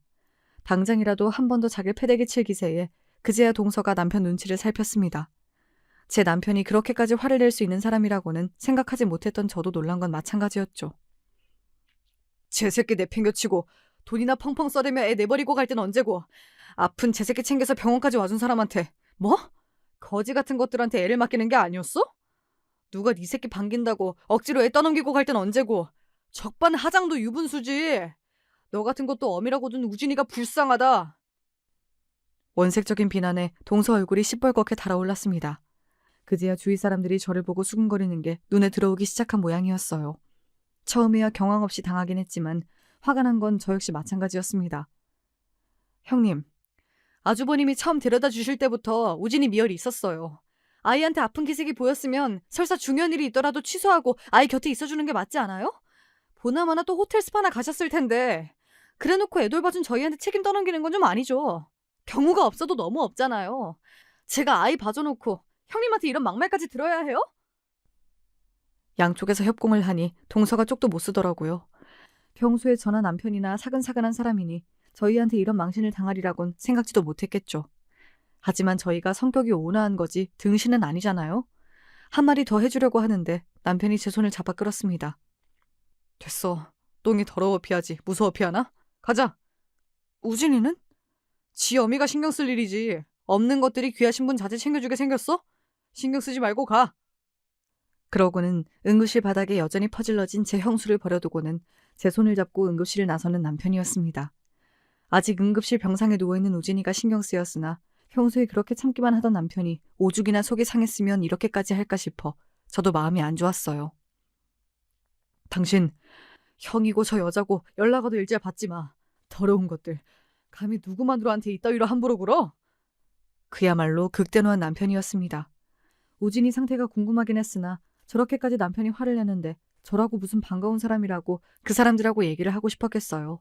당장이라도 한 번 더 자기를 패대기 칠 기세에 그제야 동서가 남편 눈치를 살폈습니다. 제 남편이 그렇게까지 화를 낼 수 있는 사람이라고는 생각하지 못했던 저도 놀란 건 마찬가지였죠. 제 새끼 내팽겨치고 돈이나 펑펑 써대며 애 내버리고 갈 땐 언제고 아픈 제 새끼 챙겨서 병원까지 와준 사람한테 뭐? 거지 같은 것들한테 애를 맡기는 게 아니었어? 누가 네 새끼 반긴다고 억지로 애 떠넘기고 갈 땐 언제고 적반하장도 유분수지. 너 같은 것도 어미라고 둔 우진이가 불쌍하다. 원색적인 비난에 동서 얼굴이 시뻘겋게 달아올랐습니다. 그제야 주위 사람들이 저를 보고 수근거리는 게 눈에 들어오기 시작한 모양이었어요. 처음에야 경황 없이 당하긴 했지만 화가 난 건 저 역시 마찬가지였습니다. 형님, 아주버님이 처음 데려다 주실 때부터 우진이 미열이 있었어요. 아이한테 아픈 기색이 보였으면 설사 중요한 일이 있더라도 취소하고 아이 곁에 있어주는 게 맞지 않아요? 보나마나 또 호텔 스파나 가셨을 텐데 그래놓고 애돌봐준 저희한테 책임 떠넘기는 건 좀 아니죠. 경우가 없어도 너무 없잖아요. 제가 아이 봐줘놓고 형님한테 이런 막말까지 들어야 해요? 양쪽에서 협공을 하니 동서가 쪽도 못 쓰더라고요. 평소에 저나 남편이나 사근사근한 사람이니 저희한테 이런 망신을 당하리라곤 생각지도 못했겠죠. 하지만 저희가 성격이 온화한 거지 등신은 아니잖아요. 한마디 더 해주려고 하는데 남편이 제 손을 잡아 끌었습니다. 됐어. 똥이 더러워 피하지 무서워 피하나? 가자. 우진이는? 지 어미가 신경 쓸 일이지. 없는 것들이 귀하신 분 자제 챙겨주게 생겼어? 신경 쓰지 말고 가. 그러고는 응급실 바닥에 여전히 퍼질러진 제 형수를 버려두고는 제 손을 잡고 응급실을 나서는 남편이었습니다. 아직 응급실 병상에 누워있는 우진이가 신경 쓰였으나 평소에 그렇게 참기만 하던 남편이 오죽이나 속이 상했으면 이렇게까지 할까 싶어 저도 마음이 안 좋았어요. 당신 형이고 저 여자고 연락 와도 일절 받지 마. 더러운 것들. 감히 누구 마누라한테 이따위로 함부로 굴어? 그야말로 극대노한 남편이었습니다. 우진이 상태가 궁금하긴 했으나 저렇게까지 남편이 화를 내는데 저라고 무슨 반가운 사람이라고 그 사람들하고 얘기를 하고 싶었겠어요.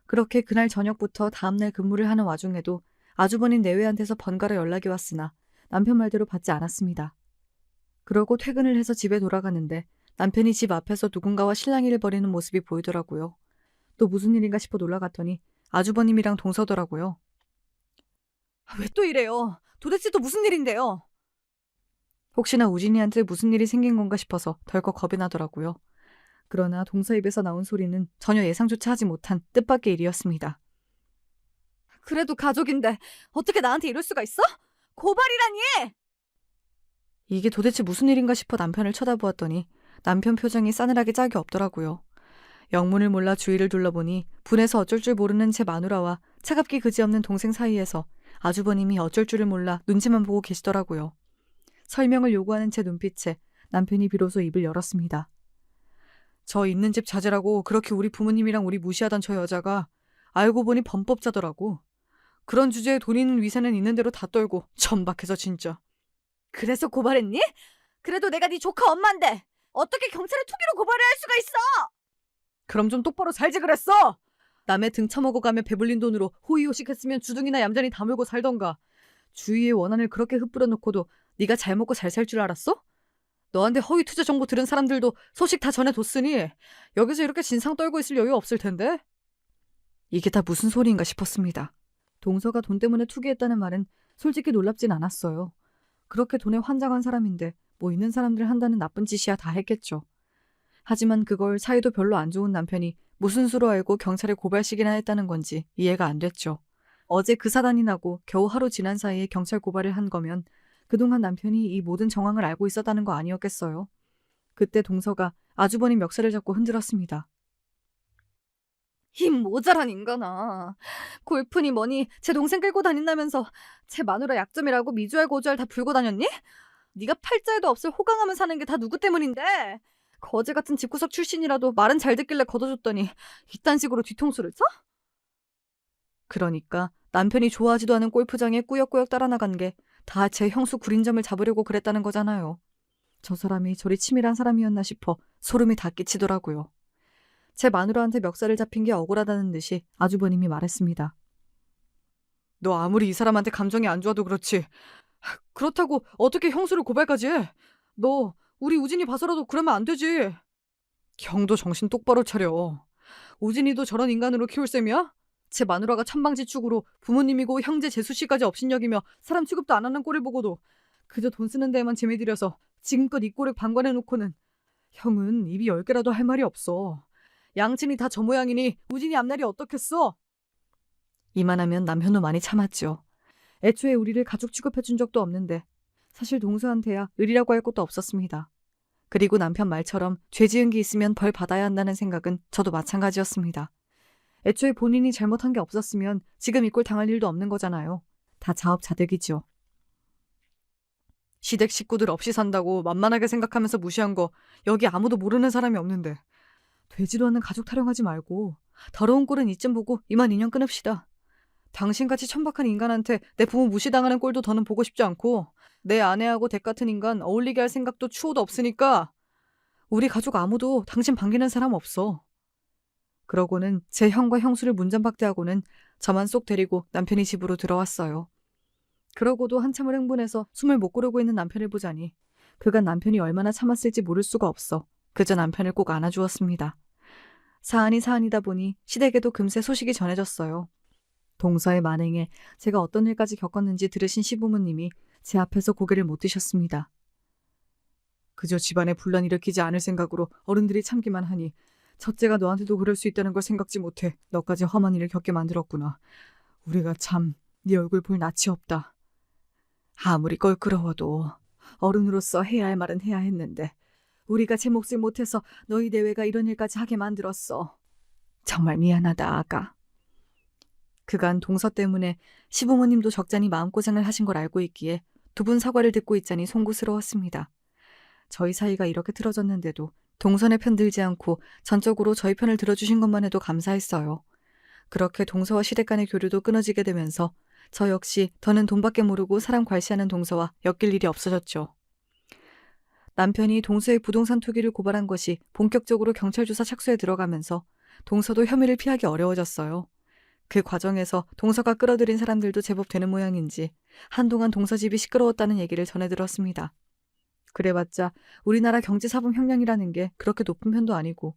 그렇게 그날 저녁부터 다음날 근무를 하는 와중에도 아주버님 내외한테서 번갈아 연락이 왔으나 남편 말대로 받지 않았습니다. 그러고 퇴근을 해서 집에 돌아가는데 남편이 집 앞에서 누군가와 실랑이를 벌이는 모습이 보이더라고요. 또 무슨 일인가 싶어 놀라갔더니 아주버님이랑 동서더라고요. 왜 또 이래요? 도대체 또 무슨 일인데요? 혹시나 우진이한테 무슨 일이 생긴 건가 싶어서 덜컥 겁이 나더라고요. 그러나 동서 입에서 나온 소리는 전혀 예상조차 하지 못한 뜻밖의 일이었습니다. 그래도 가족인데 어떻게 나한테 이럴 수가 있어? 고발이라니! 이게 도대체 무슨 일인가 싶어 남편을 쳐다보았더니 남편 표정이 싸늘하게 짝이 없더라고요. 영문을 몰라 주위를 둘러보니 분해서 어쩔 줄 모르는 제 마누라와 차갑기 그지없는 동생 사이에서 아주버님이 어쩔 줄을 몰라 눈치만 보고 계시더라고요. 설명을 요구하는 제 눈빛에 남편이 비로소 입을 열었습니다. 저 있는 집 자제라고 그렇게 우리 부모님이랑 우리 무시하던 저 여자가 알고 보니 범법자더라고. 그런 주제에 돈 있는 위세는 있는 대로 다 떨고 천박해서 진짜. 그래서 고발했니? 그래도 내가 네 조카 엄마인데 어떻게 경찰에 투기로 고발을 할 수가 있어? 그럼 좀 똑바로 살지 그랬어. 남의 등 처먹어가며 배불린 돈으로 호의호식했으면 주둥이나 얌전히 다물고 살던가. 주위의 원한을 그렇게 흩뿌려 놓고도 네가 잘 먹고 잘 살 줄 알았어? 너한테 허위 투자 정보 들은 사람들도 소식 다 전해뒀으니 여기서 이렇게 진상 떨고 있을 여유 없을 텐데. 이게 다 무슨 소리인가 싶었습니다. 동서가 돈 때문에 투기했다는 말은 솔직히 놀랍진 않았어요. 그렇게 돈에 환장한 사람인데 뭐 있는 사람들 한다는 나쁜 짓이야 다 했겠죠. 하지만 그걸 사이도 별로 안 좋은 남편이 무슨 수로 알고 경찰에 고발식이나 했다는 건지 이해가 안 됐죠. 어제 그 사단이 나고 겨우 하루 지난 사이에 경찰 고발을 한 거면 그동안 남편이 이 모든 정황을 알고 있었다는 거 아니었겠어요. 그때 동서가 아주버님 멱살을 잡고 흔들었습니다. 힘 모자란 인간아. 골프니 뭐니 제 동생 끌고 다닌다면서 제 마누라 약점이라고 미주알 고주알 다 불고 다녔니? 네가 팔자에도 없을 호강하면 사는 게 다 누구 때문인데? 거지 같은 집구석 출신이라도 말은 잘 듣길래 걷어줬더니 이딴 식으로 뒤통수를 쳐? 그러니까 남편이 좋아하지도 않은 골프장에 꾸역꾸역 따라 나간 게 다 제 형수 구린점을 잡으려고 그랬다는 거잖아요. 저 사람이 저리 치밀한 사람이었나 싶어 소름이 다 끼치더라고요. 제 마누라한테 멱살을 잡힌 게 억울하다는 듯이 아주버님이 말했습니다. 너 아무리 이 사람한테 감정이 안 좋아도 그렇지. 그렇다고 어떻게 형수를 고발까지 해? 너 우리 우진이 봐서라도 그러면 안 되지. 형도 정신 똑바로 차려. 우진이도 저런 인간으로 키울 셈이야? 제 마누라가 천방지축으로 부모님이고 형제 재수씨까지 업신여기며 사람 취급도 안 하는 꼴을 보고도 그저 돈 쓰는 데에만 재미 들여서 지금껏 이 꼴을 방관해놓고는 형은 입이 10개라도 할 말이 없어. 양친이 다 저 모양이니 우진이 앞날이 어떻겠어? 이만하면 남편도 많이 참았죠. 애초에 우리를 가족 취급해준 적도 없는데 사실 동서한테야 의리라고 할 것도 없었습니다. 그리고 남편 말처럼 죄 지은 게 있으면 벌 받아야 한다는 생각은 저도 마찬가지였습니다. 애초에 본인이 잘못한 게 없었으면 지금 이 꼴 당할 일도 없는 거잖아요. 다 자업자득이죠. 시댁 식구들 없이 산다고 만만하게 생각하면서 무시한 거 여기 아무도 모르는 사람이 없는데. 되지도 않는 가족 타령하지 말고 더러운 꼴은 이쯤 보고 이만 인연 끊읍시다. 당신같이 천박한 인간한테 내 부모 무시당하는 꼴도 더는 보고 싶지 않고 내 아내하고 댁 같은 인간 어울리게 할 생각도 추호도 없으니까 우리 가족 아무도 당신 반기는 사람 없어. 그러고는 제 형과 형수를 문전박대하고는 저만 쏙 데리고 남편이 집으로 들어왔어요. 그러고도 한참을 흥분해서 숨을 못 고르고 있는 남편을 보자니 그간 남편이 얼마나 참았을지 모를 수가 없어 그저 남편을 꼭 안아주었습니다. 사안이 사안이다 보니 시댁에도 금세 소식이 전해졌어요. 동서의 만행에 제가 어떤 일까지 겪었는지 들으신 시부모님이 제 앞에서 고개를 못 드셨습니다. 그저 집안에 분란 일으키지 않을 생각으로 어른들이 참기만 하니 첫째가 너한테도 그럴 수 있다는 걸 생각지 못해 너까지 험한 일을 겪게 만들었구나. 우리가 참 네 얼굴 볼 낯이 없다. 아무리 껄끄러워도 어른으로서 해야 할 말은 해야 했는데 우리가 제 몫을 못해서 너희 내외가 이런 일까지 하게 만들었어. 정말 미안하다, 아가. 그간 동서 때문에 시부모님도 적잖이 마음고생을 하신 걸 알고 있기에 두 분 사과를 듣고 있자니 송구스러웠습니다. 저희 사이가 이렇게 틀어졌는데도 동선에 편들지 않고 전적으로 저희 편을 들어주신 것만 해도 감사했어요. 그렇게 동서와 시댁 간의 교류도 끊어지게 되면서 저 역시 더는 돈밖에 모르고 사람 괄시하는 동서와 엮일 일이 없어졌죠. 남편이 동서의 부동산 투기를 고발한 것이 본격적으로 경찰 조사 착수에 들어가면서 동서도 혐의를 피하기 어려워졌어요. 그 과정에서 동서가 끌어들인 사람들도 제법 되는 모양인지 한동안 동서 집이 시끄러웠다는 얘기를 전해 들었습니다. 그래봤자 우리나라 경제사범 형량이라는 게 그렇게 높은 편도 아니고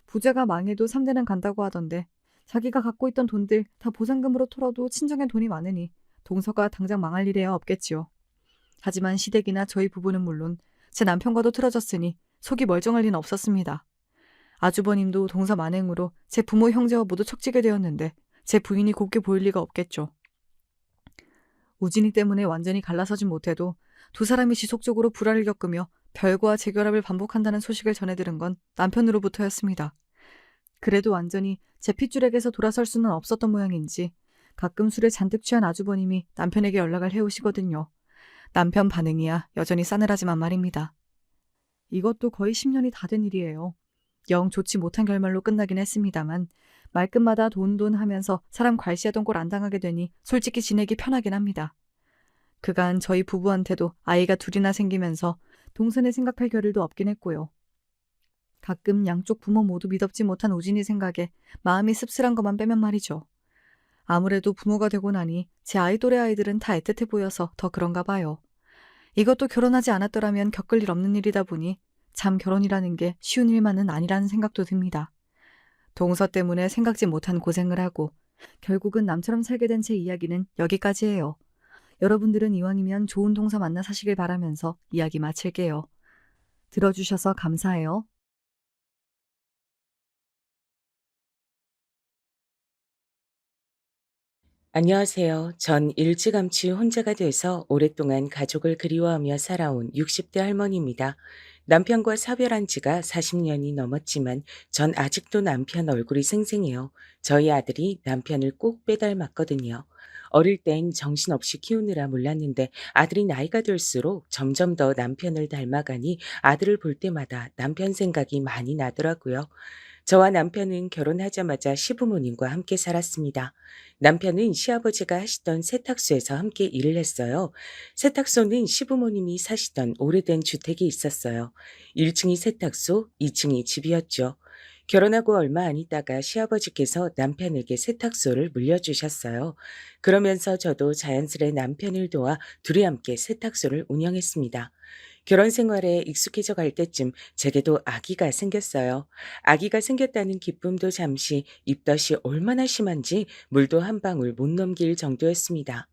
부자가 망해도 3대는 간다고 하던데 자기가 갖고 있던 돈들 다 보상금으로 털어도 친정에 돈이 많으니 동서가 당장 망할 일이야 없겠지요. 하지만 시댁이나 저희 부부는 물론 제 남편과도 틀어졌으니 속이 멀쩡할 리는 없었습니다. 아주버님도 동서 만행으로 제 부모 형제와 모두 척지게 되었는데 제 부인이 곱게 보일 리가 없겠죠. 우진이 때문에 완전히 갈라서진 못해도 두 사람이 지속적으로 불화를 겪으며 별거와 재결합을 반복한다는 소식을 전해들은 건 남편으로부터였습니다. 그래도 완전히 제 핏줄에게서 돌아설 수는 없었던 모양인지 가끔 술에 잔뜩 취한 아주버님이 남편에게 연락을 해오시거든요. 남편 반응이야 여전히 싸늘하지만 말입니다. 이것도 거의 10년이 다 된 일이에요. 영 좋지 못한 결말로 끝나긴 했습니다만 말끝마다 돈 하면서 사람 괄시하던 꼴 안 당하게 되니 솔직히 지내기 편하긴 합니다. 그간 저희 부부한테도 아이가 둘이나 생기면서 동선에 생각할 겨를도 없긴 했고요. 가끔 양쪽 부모 모두 미덥지 못한 우진이 생각에 마음이 씁쓸한 것만 빼면 말이죠. 아무래도 부모가 되고 나니 제 아이 또래 아이들은 다 애틋해 보여서 더 그런가 봐요. 이것도 결혼하지 않았더라면 겪을 일 없는 일이다 보니 참 결혼이라는 게 쉬운 일만은 아니라는 생각도 듭니다. 동서 때문에 생각지 못한 고생을 하고 결국은 남처럼 살게 된 제 이야기는 여기까지예요. 여러분들은 이왕이면 좋은 동서 만나 사시길 바라면서 이야기 마칠게요. 들어주셔서 감사해요. 안녕하세요. 전 일찌감치 혼자가 돼서 오랫동안 가족을 그리워하며 살아온 60대 할머니입니다. 남편과 사별한 지가 40년이 넘었지만 전 아직도 남편 얼굴이 생생해요. 저희 아들이 남편을 꼭 빼닮았거든요. 어릴 땐 정신없이 키우느라 몰랐는데 아들이 나이가 들수록 점점 더 남편을 닮아가니 아들을 볼 때마다 남편 생각이 많이 나더라고요. 저와 남편은 결혼하자마자 시부모님과 함께 살았습니다. 남편은 시아버지가 하시던 세탁소에서 함께 일을 했어요. 세탁소는 시부모님이 사시던 오래된 주택이 있었어요. 1층이 세탁소, 2층이 집이었죠. 결혼하고 얼마 안 있다가 시아버지께서 남편에게 세탁소를 물려주셨어요. 그러면서 저도 자연스레 남편을 도와 둘이 함께 세탁소를 운영했습니다. 결혼 생활에 익숙해져 갈 때쯤 제게도 아기가 생겼어요. 아기가 생겼다는 기쁨도 잠시, 입덧이 얼마나 심한지 물도 한 방울 못 넘길 정도였습니다.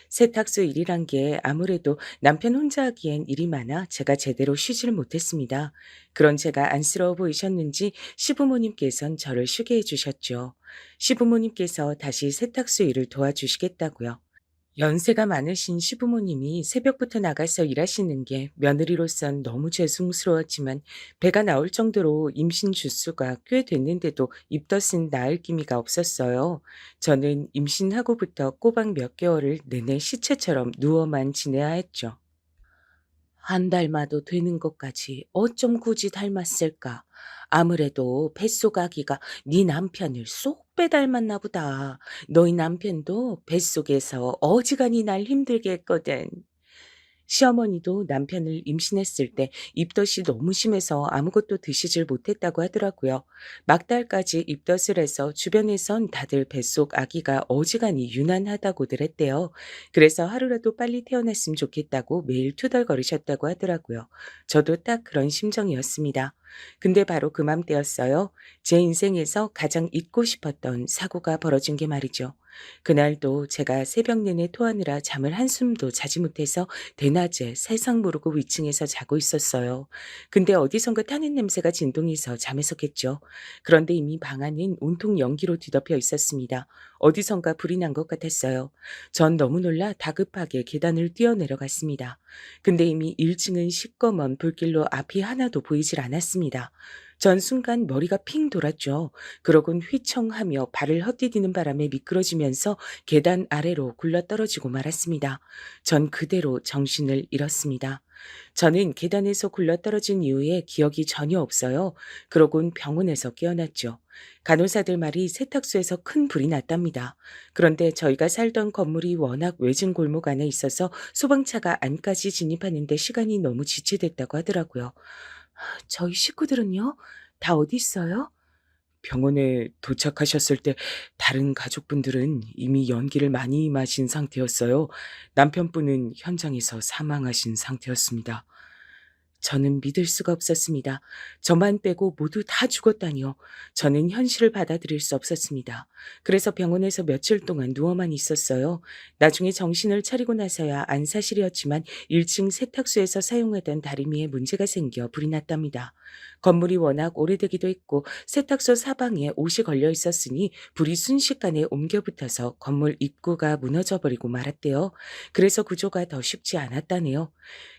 세탁소 일이란 게 아무래도 남편 혼자 하기엔 일이 많아 제가 제대로 쉬지를 못했습니다. 그런 제가 안쓰러워 보이셨는지 시부모님께선 저를 쉬게 해주셨죠. 시부모님께서 다시 세탁소 일을 도와주시겠다고요. 연세가 많으신 시부모님이 새벽부터 나가서 일하시는 게 며느리로선 너무 죄송스러웠지만 배가 나올 정도로 임신 주수가 꽤 됐는데도 입덧은 나을 기미가 없었어요. 저는 임신하고부터 꼬박 몇 개월을 내내 시체처럼 누워만 지내야 했죠. 안 닮아도 되는 것까지 어쩜 굳이 닮았을까? 아무래도 뱃속 아기가 네 남편을 쏙 빼닮았나 보다. 너희 남편도 뱃속에서 어지간히 날 힘들게 했거든. 시어머니도 남편을 임신했을 때 입덧이 너무 심해서 아무것도 드시질 못했다고 하더라고요. 막달까지 입덧을 해서 주변에선 다들 뱃속 아기가 어지간히 유난하다고들 했대요. 그래서 하루라도 빨리 태어났으면 좋겠다고 매일 투덜거리셨다고 하더라고요. 저도 딱 그런 심정이었습니다. 근데 바로 그맘때였어요. 제 인생에서 가장 잊고 싶었던 사고가 벌어진 게 말이죠. 그날도 제가 새벽 내내 토하느라 잠을 한숨도 자지 못해서 대낮에 세상 모르고 위층에서 자고 있었어요. 근데 어디선가 타는 냄새가 진동해서 잠에서 깼죠. 그런데 이미 방 안은 온통 연기로 뒤덮여 있었습니다. 어디선가 불이 난 것 같았어요. 전 너무 놀라 다급하게 계단을 뛰어내려갔습니다. 근데 이미 1층은 시꺼먼 불길로 앞이 하나도 보이질 않았습니다. 전 순간 머리가 핑 돌았죠. 그러곤 휘청하며 발을 헛디디는 바람에 미끄러지면서 계단 아래로 굴러떨어지고 말았습니다. 전 그대로 정신을 잃었습니다. 저는 계단에서 굴러떨어진 이후에 기억이 전혀 없어요. 그러곤 병원에서 깨어났죠. 간호사들 말이 세탁소에서 큰 불이 났답니다. 그런데 저희가 살던 건물이 워낙 외진 골목 안에 있어서 소방차가 안까지 진입하는데 시간이 너무 지체됐다고 하더라고요. 저희 식구들은요? 다 어디 있어요? 병원에 도착하셨을 때 다른 가족분들은 이미 연기를 많이 마신 상태였어요. 남편분은 현장에서 사망하신 상태였습니다. 저는 믿을 수가 없었습니다. 저만 빼고 모두 다 죽었다니요. 저는 현실을 받아들일 수 없었습니다. 그래서 병원에서 며칠 동안 누워만 있었어요. 나중에 정신을 차리고 나서야 안 사실이었지만 1층 세탁소에서 사용하던 다리미에 문제가 생겨 불이 났답니다. 건물이 워낙 오래되기도 했고 세탁소 사방에 옷이 걸려 있었으니 불이 순식간에 옮겨 붙어서 건물 입구가 무너져 버리고 말았대요. 그래서 구조가 더 쉽지 않았다네요.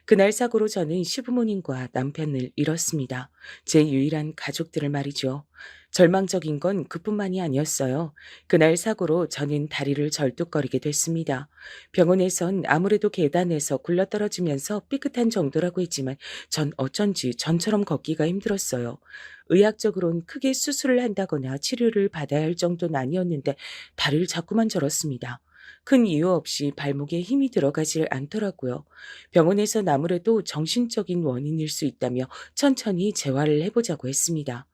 그날 사고로 저는 시부모님과 남편을 잃었습니다. 제 유일한 가족들을 말이죠. 절망적인 건 그뿐만이 아니었어요. 그날 사고로 저는 다리를 절뚝거리게 됐습니다. 병원에선 아무래도 계단에서 굴러떨어지면서 삐끗한 정도라고 했지만 전 어쩐지 전처럼 걷기가 힘들었어요. 의학적으로는 크게 수술을 한다거나 치료를 받아야 할 정도는 아니었는데 다리를 자꾸만 절었습니다. 큰 이유 없이 발목에 힘이 들어가질 않더라고요. 병원에선 아무래도 정신적인 원인일 수 있다며 천천히 재활을 해보자고 했습니다.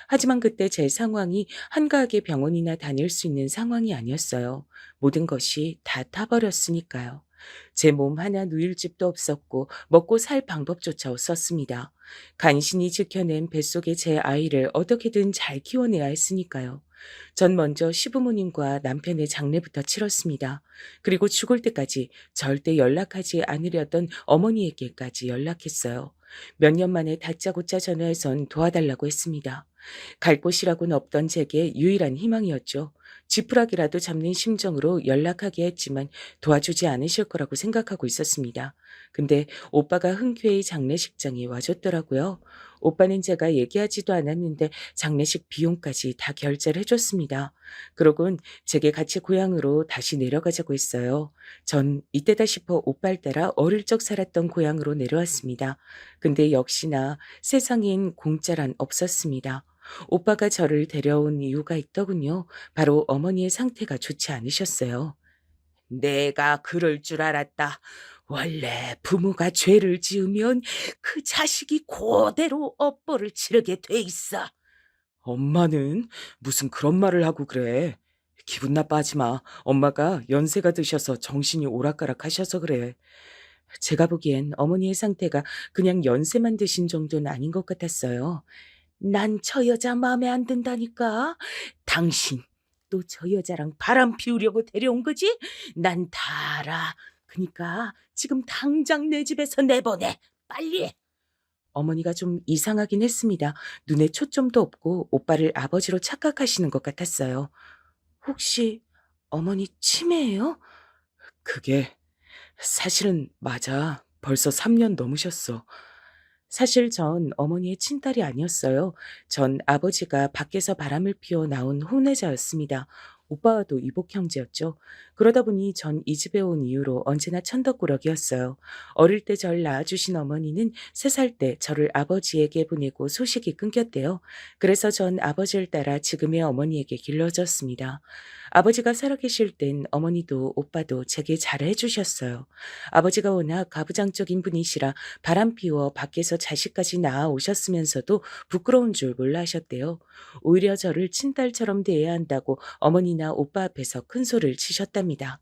하지만 그때 제 상황이 한가하게 병원이나 다닐 수 있는 상황이 아니었어요. 모든 것이 다 타버렸으니까요. 제 몸 하나 누일 집도 없었고 먹고 살 방법조차 없었습니다. 간신히 지켜낸 뱃속의 제 아이를 어떻게든 잘 키워내야 했으니까요. 전 먼저 시부모님과 남편의 장례부터 치렀습니다. 그리고 죽을 때까지 절대 연락하지 않으려던 어머니에게까지 연락했어요. 몇 년 만에 다짜고짜 전화해선 도와달라고 했습니다. 갈 곳이라고는 없던 제게 유일한 희망이었죠. 지푸라기라도 잡는 심정으로 연락하게 했지만 도와주지 않으실 거라고 생각하고 있었습니다. 근데 오빠가 흔쾌히 장례식장에 와줬더라고요. 오빠는 제가 얘기하지도 않았는데 장례식 비용까지 다 결제를 해줬습니다. 그러곤 제게 같이 고향으로 다시 내려가자고 했어요. 전 이때다 싶어 오빠를 따라 어릴 적 살았던 고향으로 내려왔습니다. 근데 역시나 세상엔 공짜란 없었습니다. 오빠가 저를 데려온 이유가 있더군요. 바로 어머니의 상태가 좋지 않으셨어요. 내가 그럴 줄 알았다. 원래 부모가 죄를 지으면 그 자식이 그대로 업보를 치르게 돼 있어. 엄마는 무슨 그런 말을 하고 그래. 기분 나빠하지 마. 엄마가 연세가 드셔서 정신이 오락가락 하셔서 그래. 제가 보기엔 어머니의 상태가 그냥 연세만 드신 정도는 아닌 것 같았어요. 난 저 여자 마음에 안 든다니까. 당신 또 저 여자랑 바람 피우려고 데려온 거지? 난 다 알아. 그니까 지금 당장 내 집에서 내보내. 빨리. 어머니가 좀 이상하긴 했습니다. 눈에 초점도 없고 오빠를 아버지로 착각하시는 것 같았어요. 혹시 어머니 치매예요? 그게 사실은 맞아. 벌써 3년 넘으셨어. 사실 전 어머니의 친딸이 아니었어요. 전 아버지가 밖에서 바람을 피워 나온 혼외자였습니다. 오빠와도 이복 형제였죠. 그러다 보니 전 이 집에 온 이후로 언제나 천덕꾸러기였어요. 어릴 때 절 낳아주신 어머니는 3살 때 저를 아버지에게 보내고 소식이 끊겼대요. 그래서 전 아버지를 따라 지금의 어머니에게 길러졌습니다. 아버지가 살아계실 땐 어머니도 오빠도 제게 잘해주셨어요. 아버지가 워낙 가부장적인 분이시라 바람 피워 밖에서 자식까지 낳아 오셨으면서도 부끄러운 줄 몰라 하셨대요. 오히려 저를 친딸처럼 대해야 한다고 어머니나 오빠 앞에서 큰 소리를 치셨답니다.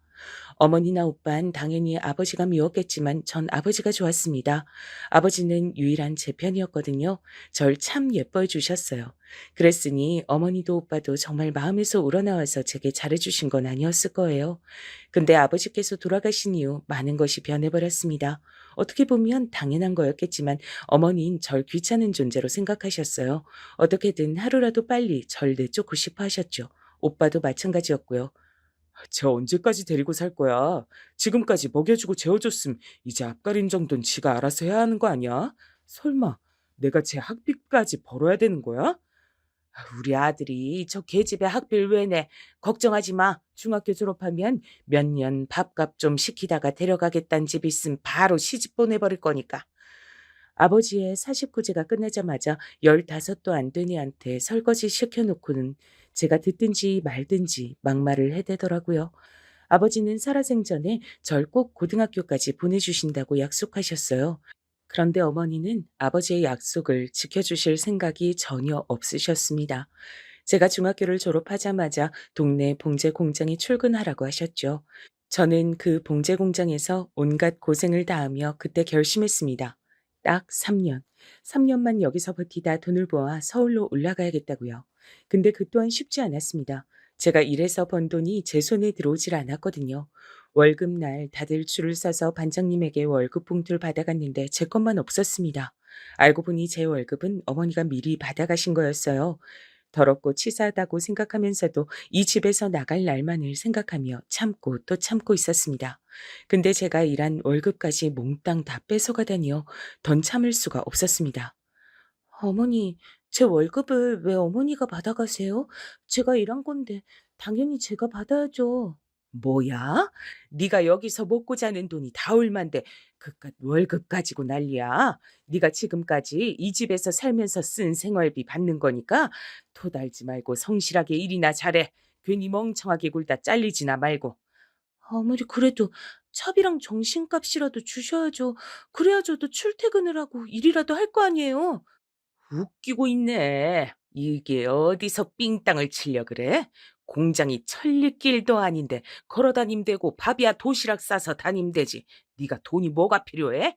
어머니나 오빠는 당연히 아버지가 미웠겠지만 전 아버지가 좋았습니다. 아버지는 유일한 제 편이었거든요. 절 참 예뻐해 주셨어요. 그랬으니 어머니도 오빠도 정말 마음에서 우러나와서 제게 잘해주신 건 아니었을 거예요. 근데 아버지께서 돌아가신 이후 많은 것이 변해버렸습니다. 어떻게 보면 당연한 거였겠지만 어머니는 절 귀찮은 존재로 생각하셨어요. 어떻게든 하루라도 빨리 절 내쫓고 싶어 하셨죠. 오빠도 마찬가지였고요. 쟤 언제까지 데리고 살 거야? 지금까지 먹여주고 재워줬음 이제 앞가림 정도는 지가 알아서 해야 하는 거 아니야? 설마 내가 쟤 학비까지 벌어야 되는 거야? 우리 아들이 저 계집애 학비를 왜 내? 걱정하지 마. 중학교 졸업하면 몇 년 밥값 좀 시키다가 데려가겠다는 집 있음 바로 시집 보내버릴 거니까. 아버지의 49제가 끝나자마자 15도 안 된 애한테 설거지 시켜놓고는 제가 듣든지 말든지 막말을 해대더라고요. 아버지는 살아생전에 절 꼭 고등학교까지 보내주신다고 약속하셨어요. 그런데 어머니는 아버지의 약속을 지켜주실 생각이 전혀 없으셨습니다. 제가 중학교를 졸업하자마자 동네 봉제 공장에 출근하라고 하셨죠. 저는 그 봉제 공장에서 온갖 고생을 다하며 그때 결심했습니다. 딱 3년. 3년만 여기서 버티다 돈을 모아 서울로 올라가야겠다고요. 근데 그 또한 쉽지 않았습니다. 제가 일해서 번 돈이 제 손에 들어오질 않았거든요. 월급날 다들 줄을 서서 반장님에게 월급 봉투를 받아갔는데 제 것만 없었습니다. 알고 보니 제 월급은 어머니가 미리 받아가신 거였어요. 더럽고 치사하다고 생각하면서도 이 집에서 나갈 날만을 생각하며 참고 또 참고 있었습니다. 근데 제가 일한 월급까지 몽땅 다 뺏어가다니요. 던 참을 수가 없었습니다. 어머니, 제 월급을 왜 어머니가 받아가세요? 제가 일한 건데 당연히 제가 받아야죠. 뭐야? 네가 여기서 먹고 자는 돈이 다 얼만데 그깟 월급 가지고 난리야. 네가 지금까지 이 집에서 살면서 쓴 생활비 받는 거니까 토달지 말고 성실하게 일이나 잘해. 괜히 멍청하게 굴다 잘리지나 말고. 아무리 그래도 차비랑 정신값이라도 주셔야죠. 그래야 저도 출퇴근을 하고 일이라도 할 거 아니에요. 웃기고 있네. 이게 어디서 삥땅을 치려 그래? 공장이 천리길도 아닌데 걸어 다님 되고 밥이야 도시락 싸서 다님 되지. 네가 돈이 뭐가 필요해?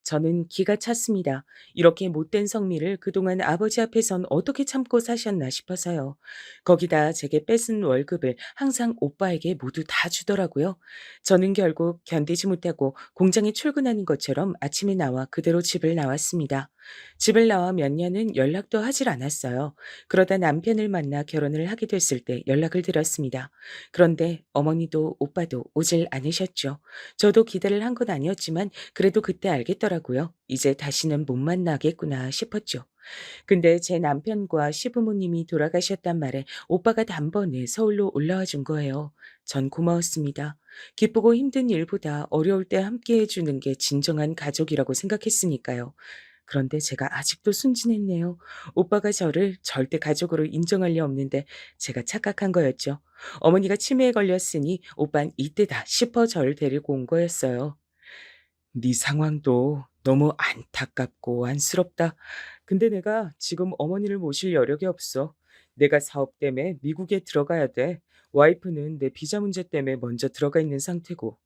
저는 기가 찼습니다. 이렇게 못된 성미를 그동안 아버지 앞에선 어떻게 참고 사셨나 싶어서요. 거기다 제게 뺏은 월급을 항상 오빠에게 모두 다 주더라고요. 저는 결국 견디지 못하고 공장에 출근하는 것처럼 아침에 나와 그대로 집을 나왔습니다. 집을 나와 몇 년은 연락도 하질 않았어요. 그러다 남편을 만나 결혼을 하게 됐을 때 연락을 드렸습니다. 그런데 어머니도 오빠도 오질 않으셨죠. 저도 기대를 한 건 아니었지만 그래도 그때 알겠더라고요. 이제 다시는 못 만나겠구나 싶었죠. 근데 제 남편과 시부모님이 돌아가셨단 말에 오빠가 단번에 서울로 올라와 준 거예요. 전 고마웠습니다. 기쁘고 힘든 일보다 어려울 때 함께 해주는 게 진정한 가족이라고 생각했으니까요. 그런데 제가 아직도 순진했네요. 오빠가 저를 절대 가족으로 인정할 리 없는데 제가 착각한 거였죠. 어머니가 치매에 걸렸으니 오빤 이때다 싶어 저를 데리고 온 거였어요. 네 상황도 너무 안타깝고 안쓰럽다. 근데 내가 지금 어머니를 모실 여력이 없어. 내가 사업 때문에 미국에 들어가야 돼. 와이프는 내 비자 문제 때문에 먼저 들어가 있는 상태고.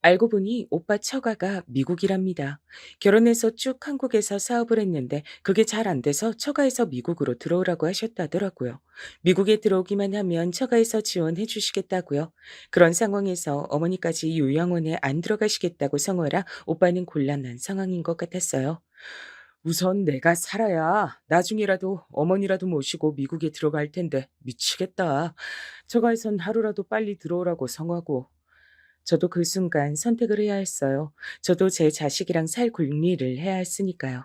알고 보니 오빠 처가가 미국이랍니다. 결혼해서 쭉 한국에서 사업을 했는데 그게 잘 안 돼서 처가에서 미국으로 들어오라고 하셨다더라고요. 미국에 들어오기만 하면 처가에서 지원해 주시겠다고요. 그런 상황에서 어머니까지 요양원에 안 들어가시겠다고 성화라 오빠는 곤란한 상황인 것 같았어요. 우선 내가 살아야 나중에라도 어머니라도 모시고 미국에 들어갈 텐데 미치겠다. 처가에선 하루라도 빨리 들어오라고 성하고. 저도 그 순간 선택을 해야 했어요. 저도 제 자식이랑 살 궁리를 해야 했으니까요.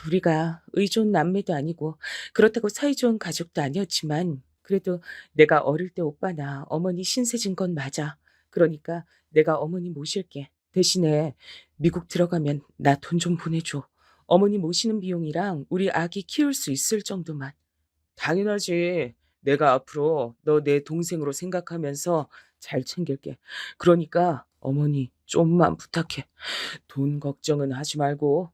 우리가 의존 남매도 아니고 그렇다고 사이좋은 가족도 아니었지만 그래도 내가 어릴 때 오빠나 어머니 신세진 건 맞아. 그러니까 내가 어머니 모실게. 대신에 미국 들어가면 나 돈 좀 보내줘. 어머니 모시는 비용이랑 우리 아기 키울 수 있을 정도만. 당연하지. 내가 앞으로 너 내 동생으로 생각하면서 잘 챙길게. 그러니까 어머니 좀만 부탁해. 돈 걱정은 하지 말고.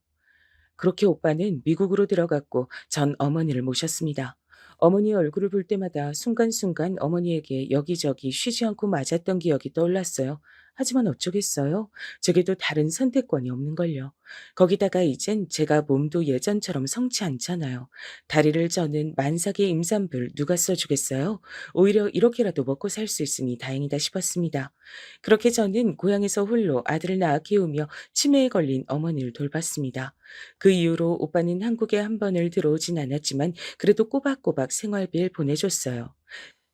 그렇게 오빠는 미국으로 들어갔고 전 어머니를 모셨습니다. 어머니의 얼굴을 볼 때마다 순간순간 어머니에게 여기저기 쉬지 않고 맞았던 기억이 떠올랐어요. 하지만 어쩌겠어요? 제게도 다른 선택권이 없는걸요. 거기다가 이젠 제가 몸도 예전처럼 성치 않잖아요. 다리를 저는 만삭의 임산부를 누가 써주겠어요? 오히려 이렇게라도 먹고 살 수 있으니 다행이다 싶었습니다. 그렇게 저는 고향에서 홀로 아들을 낳아 키우며 치매에 걸린 어머니를 돌봤습니다. 그 이후로 오빠는 한국에 한 번을 들어오진 않았지만 그래도 꼬박꼬박 생활비를 보내줬어요.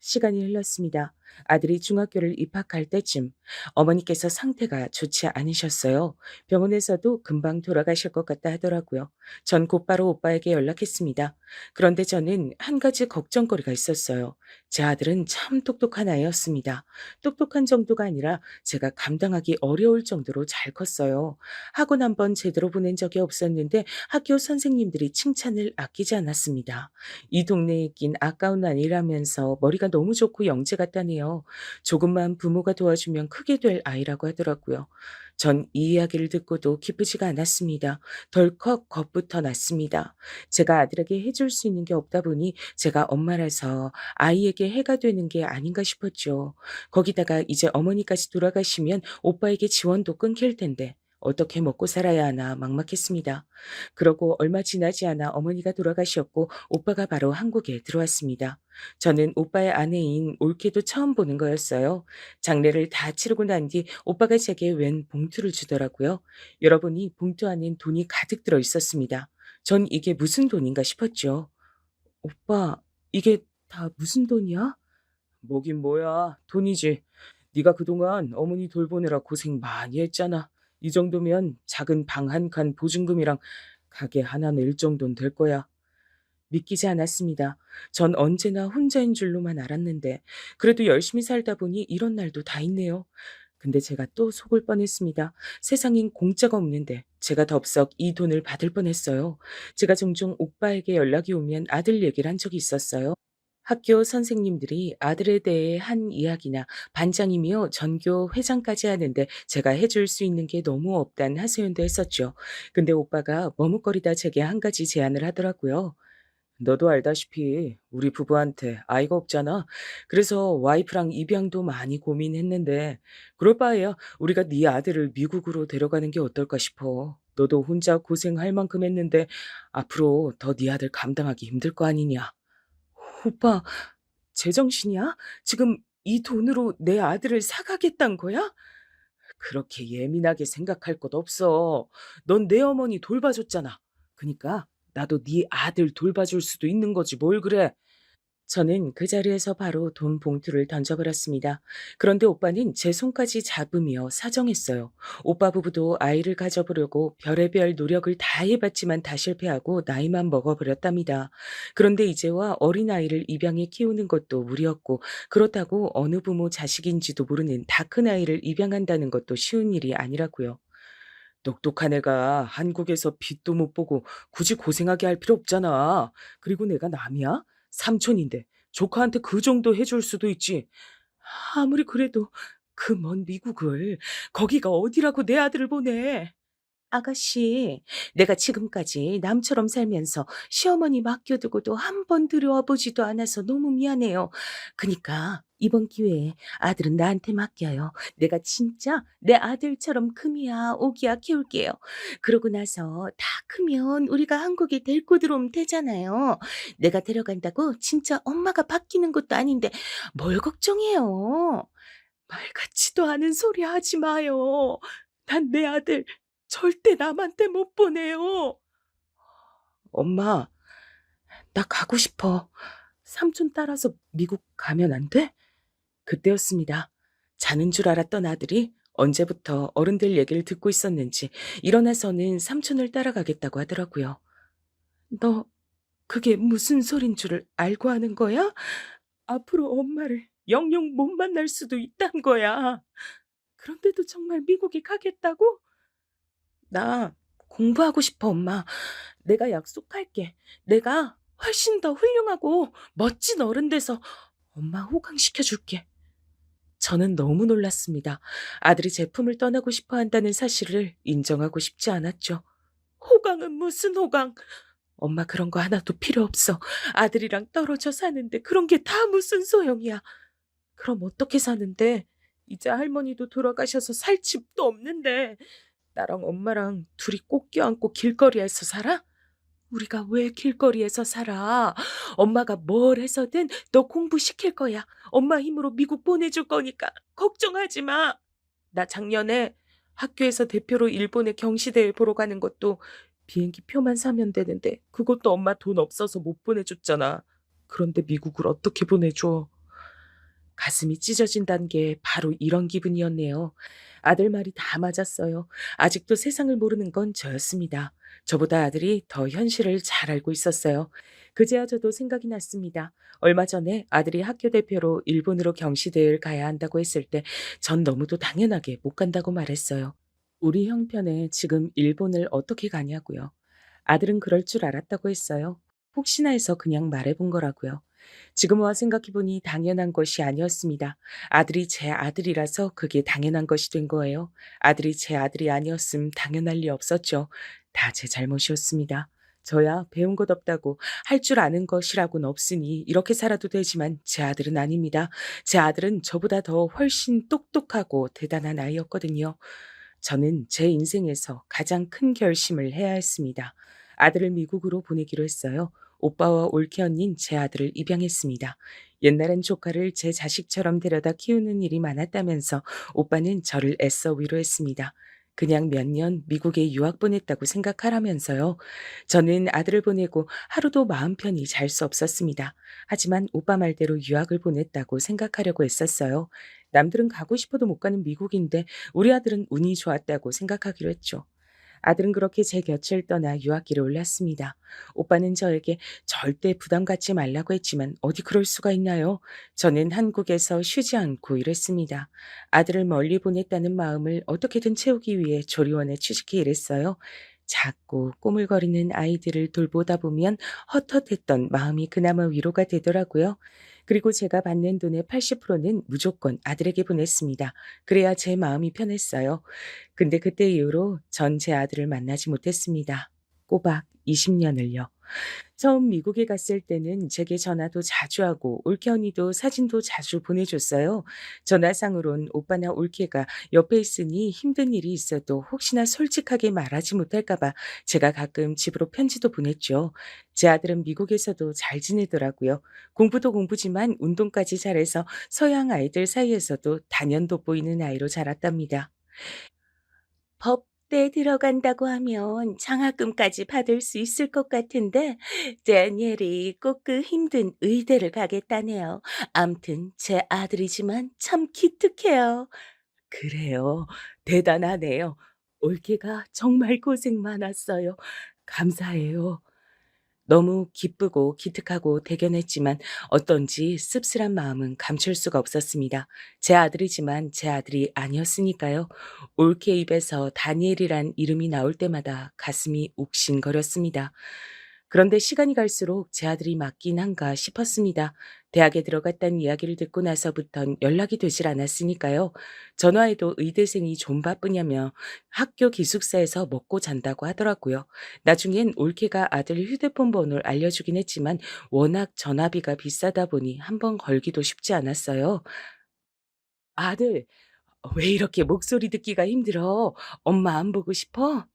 시간이 흘렀습니다. 아들이 중학교를 입학할 때쯤 어머니께서 상태가 좋지 않으셨어요. 병원에서도 금방 돌아가실 것 같다 하더라고요. 전 곧바로 오빠에게 연락했습니다. 그런데 저는 한 가지 걱정거리가 있었어요. 제 아들은 참 똑똑한 아이였습니다. 똑똑한 정도가 아니라 제가 감당하기 어려울 정도로 잘 컸어요. 학원 한 번 제대로 보낸 적이 없었는데 학교 선생님들이 칭찬을 아끼지 않았습니다. 이 동네에 낀 아까운 아이라면서 머리가 너무 좋고 영재 같다네요. 조금만 부모가 도와주면 크게 될 아이라고 하더라고요. 전 이 이야기를 듣고도 기쁘지가 않았습니다. 덜컥 겁부터 났습니다. 제가 아들에게 해줄 수 있는 게 없다 보니 제가 엄마라서 아이에게 해가 되는 게 아닌가 싶었죠. 거기다가 이제 어머니까지 돌아가시면 오빠에게 지원도 끊길 텐데 어떻게 먹고 살아야 하나 막막했습니다. 그러고 얼마 지나지 않아 어머니가 돌아가셨고 오빠가 바로 한국에 들어왔습니다. 저는 오빠의 아내인 올케도 처음 보는 거였어요. 장례를 다 치르고 난 뒤 오빠가 제게 웬 봉투를 주더라고요. 열어보니 봉투 안엔 돈이 가득 들어 있었습니다. 전 이게 무슨 돈인가 싶었죠. 오빠, 이게 다 무슨 돈이야? 뭐긴 뭐야. 돈이지. 네가 그동안 어머니 돌보느라 고생 많이 했잖아. 이 정도면 작은 방 한 칸 보증금이랑 가게 하나 낼 정도는 될 거야. 믿기지 않았습니다. 전 언제나 혼자인 줄로만 알았는데 그래도 열심히 살다 보니 이런 날도 다 있네요. 근데 제가 또 속을 뻔했습니다. 세상엔 공짜가 없는데 제가 덥석 이 돈을 받을 뻔했어요. 제가 종종 오빠에게 연락이 오면 아들 얘기를 한 적이 있었어요. 학교 선생님들이 아들에 대해 한 이야기나 반장이며 전교 회장까지 하는데 제가 해줄 수 있는 게 너무 없단 하소연도 했었죠. 근데 오빠가 머뭇거리다 제게 한 가지 제안을 하더라고요. 너도 알다시피 우리 부부한테 아이가 없잖아. 그래서 와이프랑 입양도 많이 고민했는데 그럴 바에야 우리가 네 아들을 미국으로 데려가는 게 어떨까 싶어. 너도 혼자 고생할 만큼 했는데 앞으로 더 네 아들 감당하기 힘들 거 아니냐. 오빠, 제정신이야? 지금 이 돈으로 내 아들을 사가겠단 거야? 그렇게 예민하게 생각할 것 없어. 넌 내 어머니 돌봐줬잖아. 그니까 나도 네 아들 돌봐줄 수도 있는 거지 뭘 그래. 저는 그 자리에서 바로 돈 봉투를 던져버렸습니다. 그런데 오빠는 제 손까지 잡으며 사정했어요. 오빠 부부도 아이를 가져보려고 별의별 노력을 다 해봤지만 다 실패하고 나이만 먹어버렸답니다. 그런데 이제와 어린아이를 입양해 키우는 것도 무리였고 그렇다고 어느 부모 자식인지도 모르는 다 큰 아이를 입양한다는 것도 쉬운 일이 아니라고요. 똑똑한 애가 한국에서 빛도 못 보고 굳이 고생하게 할 필요 없잖아. 그리고 내가 남이야? 삼촌인데 조카한테 그 정도 해줄 수도 있지. 아무리 그래도 그 먼 미국을 거기가 어디라고 내 아들을 보내. 아가씨, 내가 지금까지 남처럼 살면서 시어머니 맡겨두고도 한 번 들여와 보지도 않아서 너무 미안해요. 그니까 이번 기회에 아들은 나한테 맡겨요. 내가 진짜 내 아들처럼 금이야 오기야 키울게요. 그러고 나서 다 크면 우리가 한국에 데리고 들어오면 되잖아요. 내가 데려간다고 진짜 엄마가 바뀌는 것도 아닌데 뭘 걱정해요. 말 같지도 않은 소리 하지 마요. 난 내 아들 절대 남한테 못 보내요. 엄마, 나 가고 싶어. 삼촌 따라서 미국 가면 안 돼? 그때였습니다. 자는 줄 알았던 아들이 언제부터 어른들 얘기를 듣고 있었는지 일어나서는 삼촌을 따라가겠다고 하더라고요. 너 그게 무슨 소린 줄을 알고 하는 거야? 앞으로 엄마를 영영 못 만날 수도 있단 거야. 그런데도 정말 미국에 가겠다고? 나 공부하고 싶어, 엄마. 내가 약속할게. 내가 훨씬 더 훌륭하고 멋진 어른 돼서 엄마 호강시켜 줄게. 저는 너무 놀랐습니다. 아들이 제품을 떠나고 싶어 한다는 사실을 인정하고 싶지 않았죠. 호강은 무슨 호강? 엄마 그런 거 하나도 필요 없어. 아들이랑 떨어져 사는데 그런 게 다 무슨 소용이야. 그럼 어떻게 사는데? 이제 할머니도 돌아가셔서 살 집도 없는데 나랑 엄마랑 둘이 꼭 껴안고 길거리에서 살아? 우리가 왜 길거리에서 살아? 엄마가 뭘 해서든 너 공부시킬 거야. 엄마 힘으로 미국 보내줄 거니까 걱정하지 마. 나 작년에 학교에서 대표로 일본에 경시대회 보러 가는 것도 비행기 표만 사면 되는데 그것도 엄마 돈 없어서 못 보내줬잖아. 그런데 미국을 어떻게 보내줘? 가슴이 찢어진다는 게 바로 이런 기분이었네요. 아들 말이 다 맞았어요. 아직도 세상을 모르는 건 저였습니다. 저보다 아들이 더 현실을 잘 알고 있었어요. 그제야 저도 생각이 났습니다. 얼마 전에 아들이 학교 대표로 일본으로 경시대회를 가야 한다고 했을 때 전 너무도 당연하게 못 간다고 말했어요. 우리 형편에 지금 일본을 어떻게 가냐고요. 아들은 그럴 줄 알았다고 했어요. 혹시나 해서 그냥 말해본 거라고요. 지금 와 생각해보니 당연한 것이 아니었습니다. 아들이 제 아들이라서 그게 당연한 것이 된 거예요. 아들이 제 아들이 아니었음 당연할 리 없었죠. 다 제 잘못이었습니다. 저야 배운 것 없다고 할 줄 아는 것이라고는 없으니 이렇게 살아도 되지만 제 아들은 아닙니다. 제 아들은 저보다 더 훨씬 똑똑하고 대단한 아이였거든요. 저는 제 인생에서 가장 큰 결심을 해야 했습니다. 아들을 미국으로 보내기로 했어요. 오빠와 올케 언닌 제 아들을 입양했습니다. 옛날엔 조카를 제 자식처럼 데려다 키우는 일이 많았다면서 오빠는 저를 애써 위로했습니다. 그냥 몇 년 미국에 유학 보냈다고 생각하라면서요. 저는 아들을 보내고 하루도 마음 편히 잘 수 없었습니다. 하지만 오빠 말대로 유학을 보냈다고 생각하려고 했었어요. 남들은 가고 싶어도 못 가는 미국인데 우리 아들은 운이 좋았다고 생각하기로 했죠. 아들은 그렇게 제 곁을 떠나 유학길에 올랐습니다. 오빠는 저에게 절대 부담 갖지 말라고 했지만 어디 그럴 수가 있나요? 저는 한국에서 쉬지 않고 일했습니다. 아들을 멀리 보냈다는 마음을 어떻게든 채우기 위해 조리원에 취직해 일했어요. 작고 꼬물거리는 아이들을 돌보다 보면 헛헛했던 마음이 그나마 위로가 되더라고요. 그리고 제가 받는 돈의 80%는 무조건 아들에게 보냈습니다. 그래야 제 마음이 편했어요. 근데 그때 이후로 전 제 아들을 만나지 못했습니다. 꼬박 20년을요. 처음 미국에 갔을 때는 제게 전화도 자주 하고 올케 언니도 사진도 자주 보내줬어요. 전화상으론 오빠나 올케가 옆에 있으니 힘든 일이 있어도 혹시나 솔직하게 말하지 못할까 봐 제가 가끔 집으로 편지도 보냈죠. 제 아들은 미국에서도 잘 지내더라고요. 공부도 공부지만 운동까지 잘해서 서양 아이들 사이에서도 단연 돋보이는 아이로 자랐답니다. 법대 들어간다고 하면 장학금까지 받을 수 있을 것 같은데 다니엘이 꼭 그 힘든 의대를 가겠다네요. 암튼 제 아들이지만 참 기특해요. 그래요. 대단하네요. 올케가 정말 고생 많았어요. 감사해요. 너무 기쁘고 기특하고 대견했지만 어떤지 씁쓸한 마음은 감출 수가 없었습니다. 제 아들이지만 제 아들이 아니었으니까요. 올케 입에서 다니엘이란 이름이 나올 때마다 가슴이 욱신거렸습니다. 그런데 시간이 갈수록 제 아들이 맞긴 한가 싶었습니다. 대학에 들어갔다는 이야기를 듣고 나서부턴 연락이 되질 않았으니까요. 전화해도 의대생이 좀 바쁘냐며 학교 기숙사에서 먹고 잔다고 하더라고요. 나중엔 올케가 아들 휴대폰 번호를 알려주긴 했지만 워낙 전화비가 비싸다 보니 한번 걸기도 쉽지 않았어요. 아들, 왜 이렇게 목소리 듣기가 힘들어? 엄마 안 보고 싶어?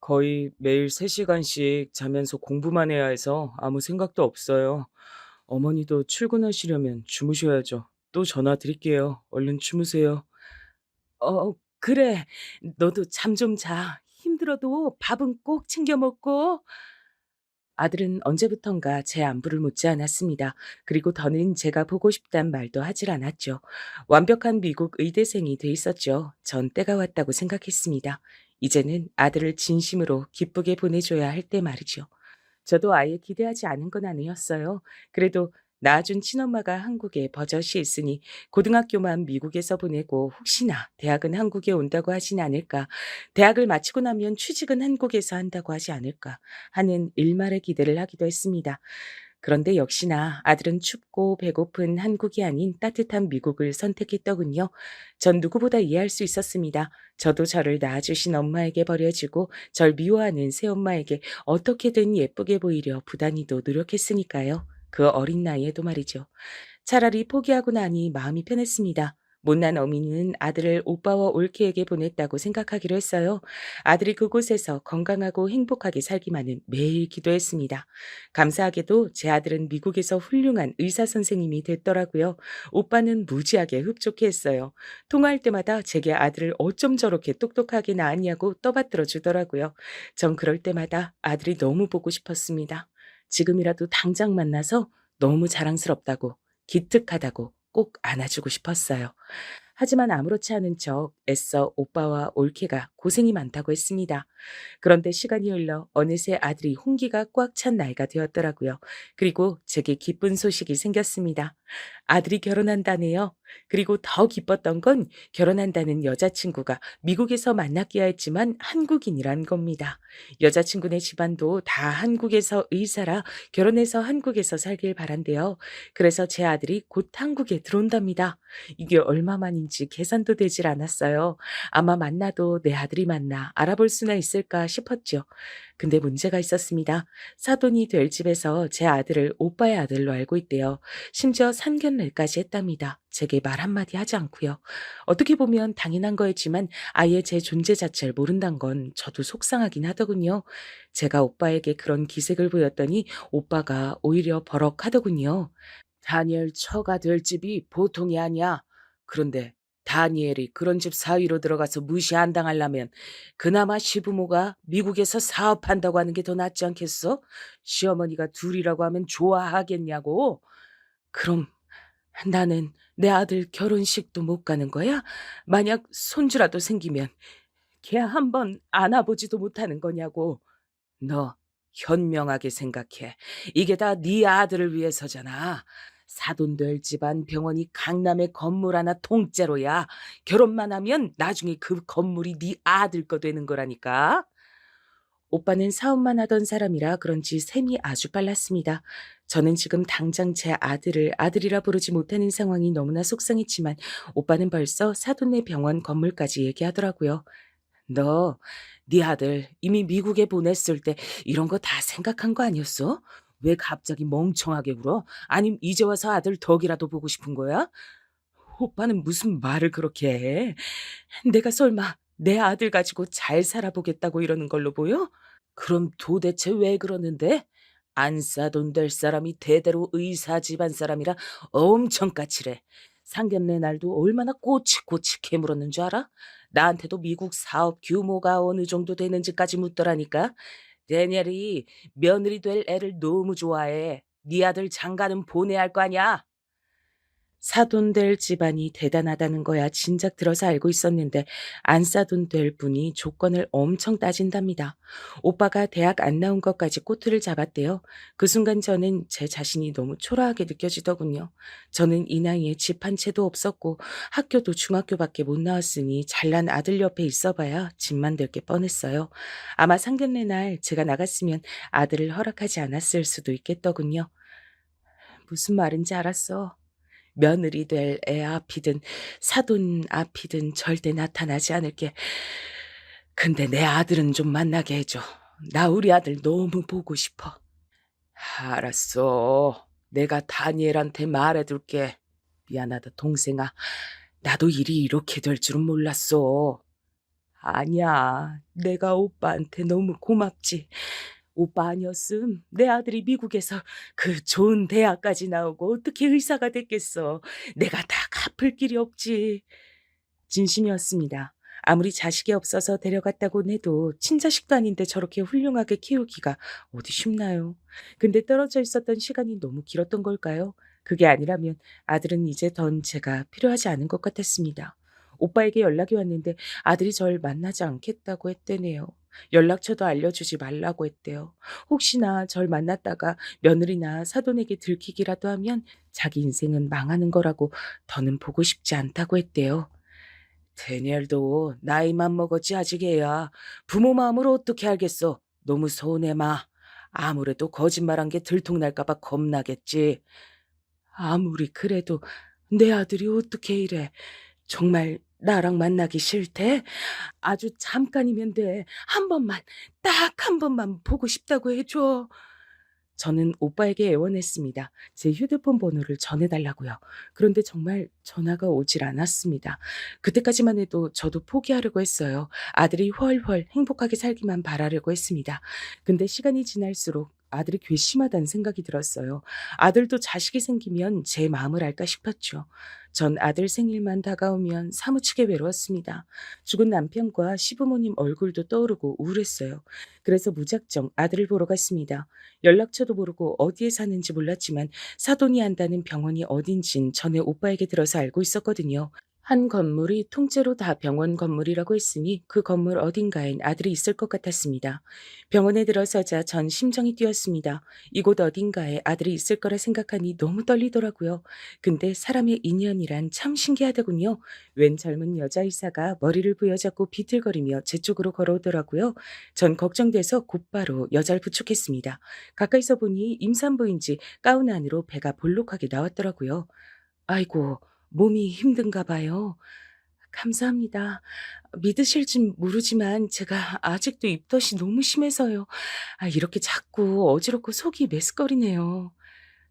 거의 매일 3시간씩 자면서 공부만 해야 해서 아무 생각도 없어요. 어머니도 출근하시려면 주무셔야죠. 또 전화 드릴게요. 얼른 주무세요. 그래. 너도 잠 좀 자. 힘들어도 밥은 꼭 챙겨 먹고. 아들은 언제부턴가 제 안부를 묻지 않았습니다. 그리고 더는 제가 보고 싶단 말도 하질 않았죠. 완벽한 미국 의대생이 돼 있었죠. 전 때가 왔다고 생각했습니다. 이제는 아들을 진심으로 기쁘게 보내줘야 할 때 말이죠. 저도 아예 기대하지 않은 건 아니었어요. 그래도 낳아준 친엄마가 한국에 버젓이 있으니 고등학교만 미국에서 보내고 혹시나 대학은 한국에 온다고 하진 않을까, 대학을 마치고 나면 취직은 한국에서 한다고 하지 않을까 하는 일말의 기대를 하기도 했습니다. 그런데 역시나 아들은 춥고 배고픈 한국이 아닌 따뜻한 미국을 선택했더군요. 전 누구보다 이해할 수 있었습니다. 저도 저를 낳아주신 엄마에게 버려지고 절 미워하는 새엄마에게 어떻게든 예쁘게 보이려 부단히도 노력했으니까요. 그 어린 나이에도 말이죠. 차라리 포기하고 나니 마음이 편했습니다. 못난 어미는 아들을 오빠와 올케에게 보냈다고 생각하기로 했어요. 아들이 그곳에서 건강하고 행복하게 살기만은 매일 기도했습니다. 감사하게도 제 아들은 미국에서 훌륭한 의사 선생님이 됐더라고요. 오빠는 무지하게 흡족해 했어요. 통화할 때마다 제게 아들을 어쩜 저렇게 똑똑하게 낳았냐고 떠받들어 주더라고요. 전 그럴 때마다 아들이 너무 보고 싶었습니다. 지금이라도 당장 만나서 너무 자랑스럽다고, 기특하다고 꼭 안아주고 싶었어요. 하지만 아무렇지 않은 척 애써 오빠와 올케가 고생이 많다고 했습니다. 그런데 시간이 흘러 어느새 아들이 홍기가 꽉 찬 나이가 되었더라고요. 그리고 제게 기쁜 소식이 생겼습니다. 아들이 결혼한다네요. 그리고 더 기뻤던 건 결혼한다는 여자친구가 미국에서 만났기야 했지만 한국인이란 겁니다. 여자친구네 집안도 다 한국에서 의사라 결혼해서 한국에서 살길 바란대요. 그래서 제 아들이 곧 한국에 들어온답니다. 이게 얼마만인지 계산도 되질 않았어요. 아마 만나도 내 아들이 맞나 알아볼 수나 있을까 싶었죠. 근데 문제가 있었습니다. 사돈이 될 집에서 제 아들을 오빠의 아들로 알고 있대요. 심지어 상견례까지 했답니다. 제게 말 한마디 하지 않고요. 어떻게 보면 당연한 거였지만 아예 제 존재 자체를 모른단 건 저도 속상하긴 하더군요. 제가 오빠에게 그런 기색을 보였더니 오빠가 오히려 버럭하더군요. 다니엘 처가 될 집이 보통이 아니야. 그런데 다니엘이 그런 집 사위로 들어가서 무시 안 당하려면 그나마 시부모가 미국에서 사업한다고 하는 게 더 낫지 않겠어? 시어머니가 둘이라고 하면 좋아하겠냐고? 그럼 나는 내 아들 결혼식도 못 가는 거야? 만약 손주라도 생기면 걔 한번 안아보지도 못하는 거냐고. 너 현명하게 생각해. 이게 다 네 아들을 위해서잖아. 사돈될 집안 병원이 강남에 건물 하나 통째로야. 결혼만 하면 나중에 그 건물이 네 아들 거 되는 거라니까. 오빠는 사업만 하던 사람이라 그런지 셈이 아주 빨랐습니다. 저는 지금 당장 제 아들을 아들이라 부르지 못하는 상황이 너무나 속상했지만 오빠는 벌써 사돈네 병원 건물까지 얘기하더라고요. 너, 네 아들 이미 미국에 보냈을 때 이런 거 다 생각한 거 아니었어? 왜 갑자기 멍청하게 울어? 아님 이제 와서 아들 덕이라도 보고 싶은 거야? 오빠는 무슨 말을 그렇게 해? 내가 설마 내 아들 가지고 잘 살아보겠다고 이러는 걸로 보여? 그럼 도대체 왜 그러는데? 안 싸돈 될 사람이 대대로 의사 집안 사람이라 엄청 까칠해. 상견례 날도 얼마나 꼬치꼬치 캐물었는 줄 알아? 나한테도 미국 사업 규모가 어느 정도 되는지까지 묻더라니까. 데니엘이 며느리 될 애를 너무 좋아해. 네 아들 장가는 보내야 할 거 아니야. 사돈 될 집안이 대단하다는 거야 진작 들어서 알고 있었는데 안 사돈 될 분이 조건을 엄청 따진답니다. 오빠가 대학 안 나온 것까지 꼬투리를 잡았대요. 그 순간 저는 제 자신이 너무 초라하게 느껴지더군요. 저는 이 나이에 집 한 채도 없었고 학교도 중학교밖에 못 나왔으니 잘난 아들 옆에 있어봐야 집만 될 게 뻔했어요. 아마 상견례 날 제가 나갔으면 아들을 허락하지 않았을 수도 있겠더군요. 무슨 말인지 알았어. 며느리 될 애 앞이든 사돈 앞이든 절대 나타나지 않을게. 근데 내 아들은 좀 만나게 해줘. 나 우리 아들 너무 보고 싶어. 알았어. 내가 다니엘한테 말해둘게. 미안하다, 동생아. 나도 일이 이렇게 될 줄은 몰랐어. 아니야. 내가 오빠한테 너무 고맙지. 오빠 아니었음 내 아들이 미국에서 그 좋은 대학까지 나오고 어떻게 의사가 됐겠어. 내가 다 갚을 길이 없지. 진심이었습니다. 아무리 자식이 없어서 데려갔다고 해도 친자식도 아닌데 저렇게 훌륭하게 키우기가 어디 쉽나요? 근데 떨어져 있었던 시간이 너무 길었던 걸까요? 그게 아니라면 아들은 이제 던 제가 필요하지 않은 것 같았습니다. 오빠에게 연락이 왔는데 아들이 절 만나지 않겠다고 했대네요. 연락처도 알려주지 말라고 했대요. 혹시나 절 만났다가 며느리나 사돈에게 들키기라도 하면 자기 인생은 망하는 거라고 더는 보고 싶지 않다고 했대요. 데니엘도 나이만 먹었지 아직 애야. 부모 마음을 어떻게 알겠어. 너무 서운해 마. 아무래도 거짓말한 게 들통날까 봐 겁나겠지. 아무리 그래도 내 아들이 어떻게 이래. 정말 나랑 만나기 싫대? 아주 잠깐이면 돼. 한 번만, 딱 한 번만 보고 싶다고 해줘. 저는 오빠에게 애원했습니다. 제 휴대폰 번호를 전해달라고요. 그런데 정말 전화가 오질 않았습니다. 그때까지만 해도 저도 포기하려고 했어요. 아들이 훨훨 행복하게 살기만 바라려고 했습니다. 근데 시간이 지날수록 아들이 괘씸하다는 생각이 들었어요. 아들도 자식이 생기면 제 마음을 알까 싶었죠. 전 아들 생일만 다가오면 사무치게 외로웠습니다. 죽은 남편과 시부모님 얼굴도 떠오르고 우울했어요. 그래서 무작정 아들을 보러 갔습니다. 연락처도 모르고 어디에 사는지 몰랐지만 사돈이 한다는 병원이 어딘진 전에 오빠에게 들어서 알고 있었거든요. 한 건물이 통째로 다 병원 건물이라고 했으니 그 건물 어딘가엔 아들이 있을 것 같았습니다. 병원에 들어서자 전 심정이 뛰었습니다. 이곳 어딘가에 아들이 있을 거라 생각하니 너무 떨리더라고요. 근데 사람의 인연이란 참 신기하더군요. 웬 젊은 여자의사가 머리를 부여잡고 비틀거리며 제 쪽으로 걸어오더라고요. 전 걱정돼서 곧바로 여자를 부축했습니다. 가까이서 보니 임산부인지 가운 안으로 배가 볼록하게 나왔더라고요. 아이고, 몸이 힘든가 봐요. 감사합니다. 믿으실진 모르지만 제가 아직도 입덧이 너무 심해서요. 이렇게 자꾸 어지럽고 속이 메스꺼리네요.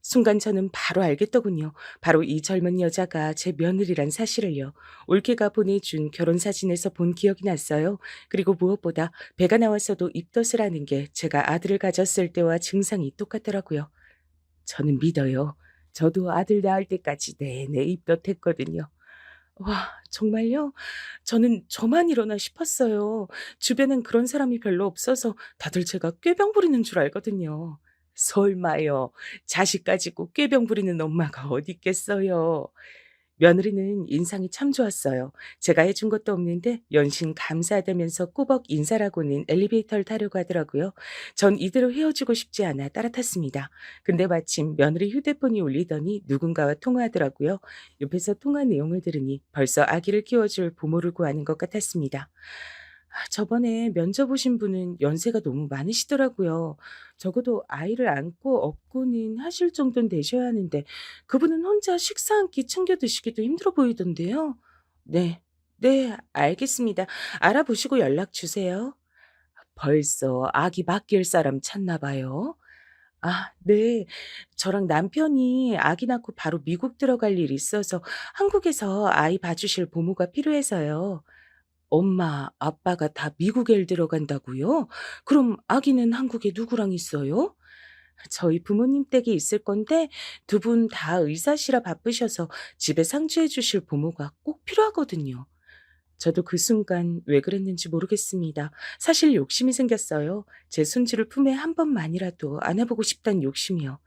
순간 저는 바로 알겠더군요. 바로 이 젊은 여자가 제 며느리란 사실을요. 올케가 보내준 결혼사진에서 본 기억이 났어요. 그리고 무엇보다 배가 나와서도 입덧을 하는 게 제가 아들을 가졌을 때와 증상이 똑같더라고요. 저는 믿어요. 저도 아들 낳을 때까지 내내 입덧했거든요. 와, 정말요? 저는 저만 이러나 싶었어요. 주변엔 그런 사람이 별로 없어서 다들 제가 꾀병 부리는 줄 알거든요. 설마요. 자식 가지고 꾀병 부리는 엄마가 어디 있겠어요. 며느리는 인상이 참 좋았어요. 제가 해준 것도 없는데 연신 감사하다면서 꾸벅 인사라고는 엘리베이터를 타려고 하더라고요. 전 이대로 헤어지고 싶지 않아 따라탔습니다. 근데 마침 며느리 휴대폰이 울리더니 누군가와 통화하더라고요. 옆에서 통화 내용을 들으니 벌써 아기를 키워줄 부모를 구하는 것 같았습니다. 저번에 면접 오신 분은 연세가 너무 많으시더라고요. 적어도 아이를 안고 업고는 하실 정도는 되셔야 하는데 그분은 혼자 식사 한 끼 챙겨 드시기도 힘들어 보이던데요. 네, 네, 알겠습니다. 알아보시고 연락 주세요. 벌써 아기 맡길 사람 찾나 봐요. 네. 저랑 남편이 아기 낳고 바로 미국 들어갈 일이 있어서 한국에서 아이 봐주실 부모가 필요해서요. 엄마, 아빠가 다 미국에 들어간다고요? 그럼 아기는 한국에 누구랑 있어요? 저희 부모님 댁에 있을 건데 두 분 다 의사시라 바쁘셔서 집에 상주해 주실 부모가 꼭 필요하거든요. 저도 그 순간 왜 그랬는지 모르겠습니다. 사실 욕심이 생겼어요. 제 손주를 품에 한 번만이라도 안아보고 싶다는 욕심이요.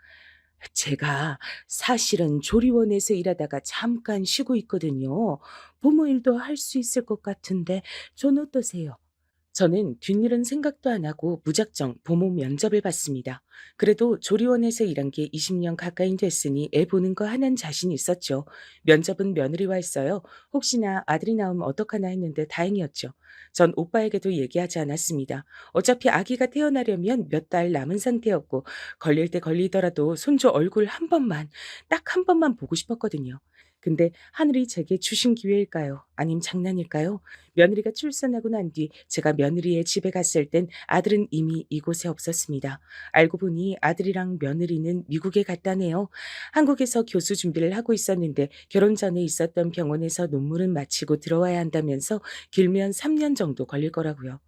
제가 사실은 조리원에서 일하다가 잠깐 쉬고 있거든요. 부모 일도 할 수 있을 것 같은데 전 어떠세요? 저는 뒷일은 생각도 안 하고 무작정 부모 면접을 봤습니다. 그래도 조리원에서 일한 게 20년 가까이 됐으니 애 보는 거 하나는 자신이 있었죠. 면접은 며느리와 했어요. 혹시나 아들이 나오면 어떡하나 했는데 다행이었죠. 전 오빠에게도 얘기하지 않았습니다. 어차피 아기가 태어나려면 몇 달 남은 상태였고 걸릴 때 걸리더라도 손주 얼굴 한 번만, 딱 한 번만 보고 싶었거든요. 근데 하늘이 제게 주신 기회일까요? 아님 장난일까요? 며느리가 출산하고 난 뒤 제가 며느리의 집에 갔을 땐 아들은 이미 이곳에 없었습니다. 알고 보니 아들이랑 며느리는 미국에 갔다네요. 한국에서 교수 준비를 하고 있었는데 결혼 전에 있었던 병원에서 논문을 마치고 들어와야 한다면서 길면 3년 정도 걸릴 거라고요.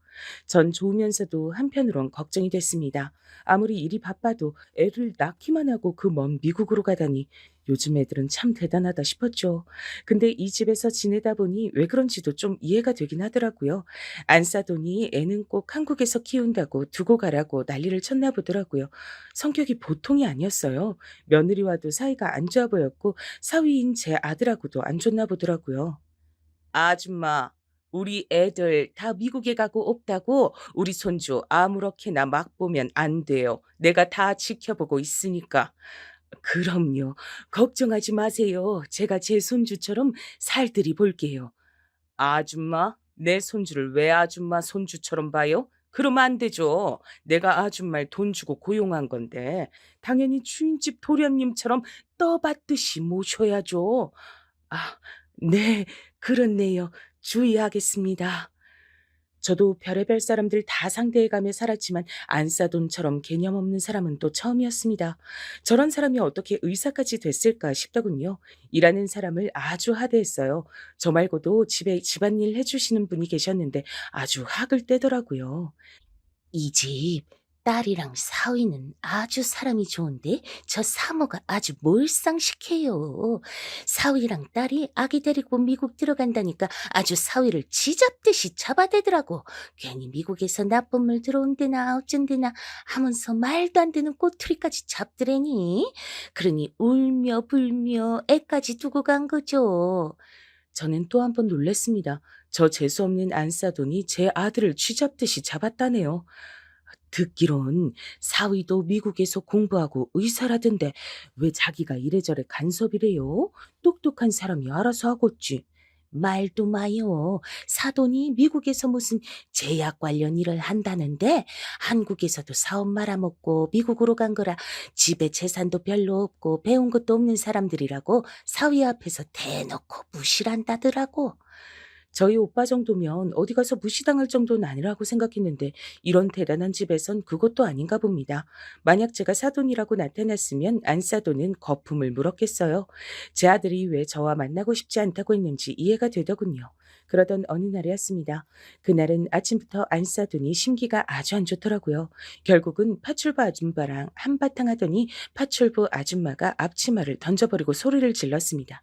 전 좋으면서도 한편으론 걱정이 됐습니다. 아무리 일이 바빠도 애를 낳기만 하고 그 먼 미국으로 가다니 요즘 애들은 참 대단하다 싶었죠. 근데 이 집에서 지내다 보니 왜 그런지도 좀 이해가 되긴 하더라고요. 안 싸더니 애는 꼭 한국에서 키운다고 두고 가라고 난리를 쳤나 보더라고요. 성격이 보통이 아니었어요. 며느리와도 사이가 안 좋아 보였고 사위인 제 아들하고도 안 좋나 보더라고요. 아줌마, 우리 애들 다 미국에 가고 없다고 우리 손주 아무렇게나 막 보면 안 돼요. 내가 다 지켜보고 있으니까. 그럼요. 걱정하지 마세요. 제가 제 손주처럼 살들이 볼게요. 아줌마? 내 손주를 왜 아줌마 손주처럼 봐요? 그러면 안 되죠. 내가 아줌마를 돈 주고 고용한 건데 당연히 주인집 도련님처럼 떠받듯이 모셔야죠. 아, 네, 그렇네요. 주의하겠습니다. 저도 별의별 사람들 다 상대해가며 살았지만 안사돈처럼 개념 없는 사람은 또 처음이었습니다. 저런 사람이 어떻게 의사까지 됐을까 싶더군요. 일하는 사람을 아주 하대했어요. 저 말고도 집에 집안일 해주시는 분이 계셨는데 아주 학을 떼더라고요. 이 집 딸이랑 사위는 아주 사람이 좋은데 저 사모가 아주 몰상식해요. 사위랑 딸이 아기 데리고 미국 들어간다니까 아주 사위를 쥐잡듯이 잡아대더라고. 괜히 미국에서 나쁜 물 들어온대나 어쩐대나 하면서 말도 안 되는 꼬투리까지 잡더래니. 그러니 울며 불며 애까지 두고 간 거죠. 저는 또 한 번 놀랐습니다. 저 재수없는 안사돈이 제 아들을 쥐잡듯이 잡았다네요. 듣기론 사위도 미국에서 공부하고 의사라던데 왜 자기가 이래저래 간섭이래요? 똑똑한 사람이 알아서 하겠지. 말도 마요. 사돈이 미국에서 무슨 제약 관련 일을 한다는데 한국에서도 사업 말아먹고 미국으로 간 거라 집에 재산도 별로 없고 배운 것도 없는 사람들이라고 사위 앞에서 대놓고 무시를 한다더라고. 저희 오빠 정도면 어디 가서 무시당할 정도는 아니라고 생각했는데 이런 대단한 집에선 그것도 아닌가 봅니다. 만약 제가 사돈이라고 나타났으면 안사돈은 거품을 물었겠어요. 제 아들이 왜 저와 만나고 싶지 않다고 했는지 이해가 되더군요. 그러던 어느 날이었습니다. 그날은 아침부터 안사돈이 심기가 아주 안 좋더라고요. 결국은 파출부 아줌마랑 한바탕 하더니 파출부 아줌마가 앞치마를 던져버리고 소리를 질렀습니다.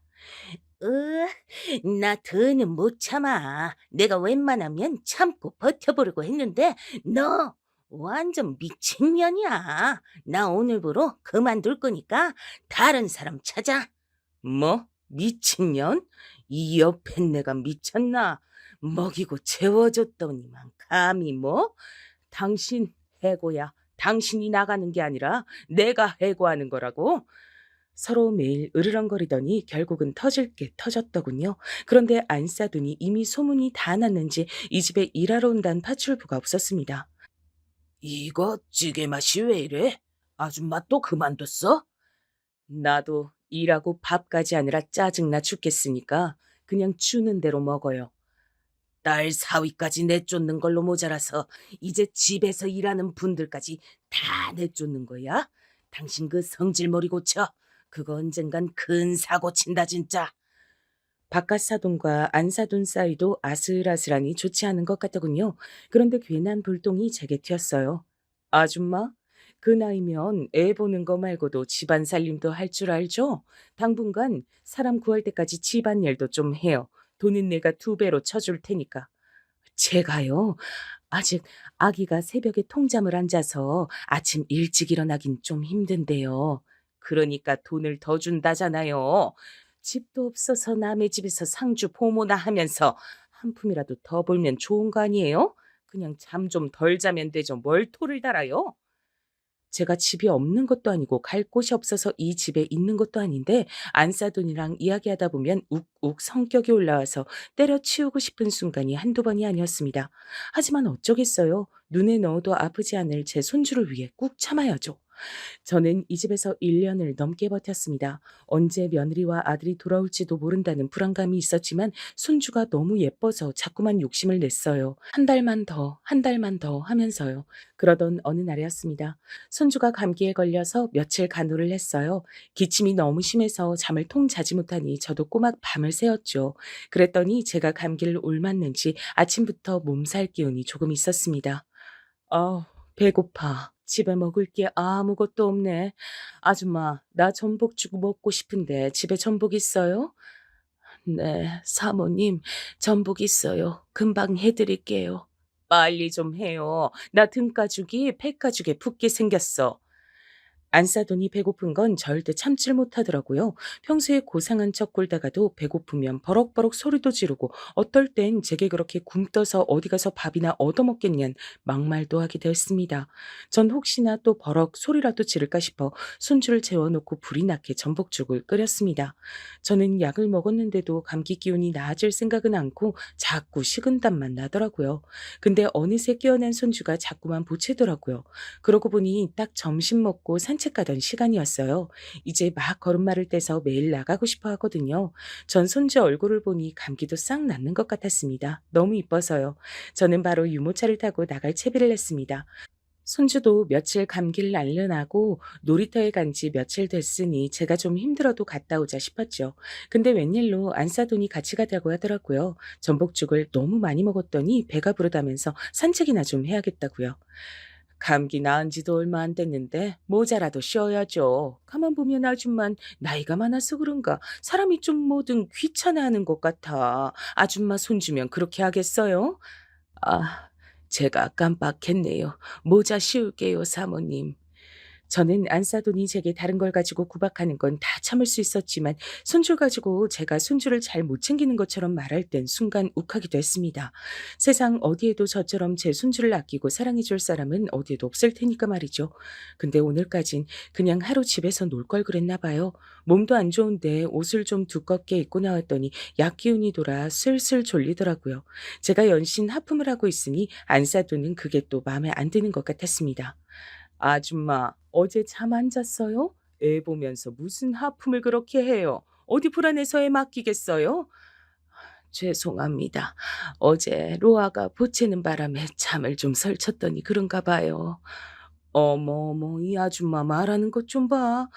나 더는 못 참아. 내가 웬만하면 참고 버텨보려고 했는데 너 완전 미친년이야. 나 오늘부로 그만둘 거니까 다른 사람 찾아. 뭐? 미친년? 이 옆에 내가 미쳤나? 먹이고 재워줬더니만 감히 뭐? 당신 해고야. 당신이 나가는 게 아니라 내가 해고하는 거라고? 서로 매일 으르렁거리더니 결국은 터질 게 터졌더군요. 그런데 안싸더니 이미 소문이 다 났는지 이 집에 일하러 온다는 파출부가 없었습니다. 이거 찌개 맛이 왜 이래? 아줌마 또 그만뒀어? 나도 일하고 밥까지 아니라 짜증나 죽겠으니까 그냥 주는 대로 먹어요. 딸 사위까지 내쫓는 걸로 모자라서 이제 집에서 일하는 분들까지 다 내쫓는 거야? 당신 그 성질머리 고쳐. 그거 언젠간 큰 사고 친다 진짜. 바깥 사돈과 안 사돈 사이도 아슬아슬하니 좋지 않은 것 같더군요. 그런데 괜한 불똥이 제게 튀었어요. 아줌마, 그 나이면 애 보는 거 말고도 집안 살림도 할 줄 알죠? 당분간 사람 구할 때까지 집안일도 좀 해요. 돈은 내가 2배로 쳐줄 테니까. 제가요? 아직 아기가 새벽에 통잠을 안 자서 아침 일찍 일어나긴 좀 힘든데요. 그러니까 돈을 더 준다잖아요. 집도 없어서 남의 집에서 상주 보모나 하면서 한 푼이라도 더 벌면 좋은 거 아니에요? 그냥 잠 좀 덜 자면 되죠. 뭘 토를 달아요? 제가 집이 없는 것도 아니고 갈 곳이 없어서 이 집에 있는 것도 아닌데 안사돈이랑 이야기하다 보면 욱욱 성격이 올라와서 때려치우고 싶은 순간이 한두 번이 아니었습니다. 하지만 어쩌겠어요. 눈에 넣어도 아프지 않을 제 손주를 위해 꾹 참아야죠. 저는 이 집에서 1년을 넘게 버텼습니다. 언제 며느리와 아들이 돌아올지도 모른다는 불안감이 있었지만 손주가 너무 예뻐서 자꾸만 욕심을 냈어요. 한 달만 더, 한 달만 더 하면서요. 그러던 어느 날이었습니다. 손주가 감기에 걸려서 며칠 간호를 했어요. 기침이 너무 심해서 잠을 통 자지 못하니 저도 꼬막 밤을 새웠죠. 그랬더니 제가 감기를 옮았는지 아침부터 몸살 기운이 조금 있었습니다. 배고파. 집에 먹을 게 아무것도 없네. 아줌마, 나 전복 주고 먹고 싶은데 집에 전복 있어요? 네, 사모님, 전복 있어요. 금방 해드릴게요. 빨리 좀 해요. 나 등가죽이 폐가죽에 붙게 생겼어. 안싸돈이 배고픈 건 절대 참질 못하더라고요. 평소에 고상한 척 굴다가도 배고프면 버럭버럭 소리도 지르고 어떨 땐 제게 그렇게 굶떠서 어디 가서 밥이나 얻어먹겠냔 막말도 하게 되었습니다. 전 혹시나 또 버럭 소리라도 지를까 싶어 손주를 재워놓고 불이 나게 전복죽을 끓였습니다. 저는 약을 먹었는데도 감기 기운이 나아질 생각은 않고 자꾸 식은땀만 나더라고요. 근데 어느새 깨어난 손주가 자꾸만 보채더라고요. 그러고 보니 딱 점심 먹고 산책 가던 시간이었어요. 이제 막 걸음마를 떼서 매일 나가고 싶어 하거든요. 전 손주 얼굴을 보니 감기도 싹 낫는 것 같았습니다. 너무 이뻐서요. 저는 바로 유모차를 타고 나갈 채비를 했습니다. 손주도 며칠 감기를 앓느라고 놀이터에 간지 며칠 됐으니 제가 좀 힘들어도 갔다 오자 싶었죠. 근데 웬일로 안싸돈이 같이 가자고 하더라고요. 전복죽을 너무 많이 먹었더니 배가 부르다면서 산책이나 좀 해야겠다고요. 감기 나은 지도 얼마 안 됐는데 모자라도 쉬어야죠. 가만 보면 아줌만 나이가 많아서 그런가 사람이 좀 뭐든 귀찮아하는 것 같아. 아줌마 손주면 그렇게 하겠어요? 아, 제가 깜빡했네요. 모자 씌울게요, 사모님. 저는 안싸돈이 제게 다른 걸 가지고 구박하는 건 다 참을 수 있었지만 손주 가지고 제가 손주를 잘 못 챙기는 것처럼 말할 땐 순간 욱하기도 했습니다. 세상 어디에도 저처럼 제 손주를 아끼고 사랑해 줄 사람은 어디에도 없을 테니까 말이죠. 근데 오늘까진 그냥 하루 집에서 놀 걸 그랬나 봐요. 몸도 안 좋은데 옷을 좀 두껍게 입고 나왔더니 약 기운이 돌아 슬슬 졸리더라고요. 제가 연신 하품을 하고 있으니 안싸돈은 그게 또 마음에 안 드는 것 같았습니다. 아줌마, 어제 잠 안 잤어요? 애 보면서 무슨 하품을 그렇게 해요? 어디 불안해서 애 맡기겠어요? 죄송합니다. 어제 로아가 보채는 바람에 잠을 좀 설쳤더니 그런가 봐요. 어머, 어머, 이 아줌마 말하는 것 좀 봐.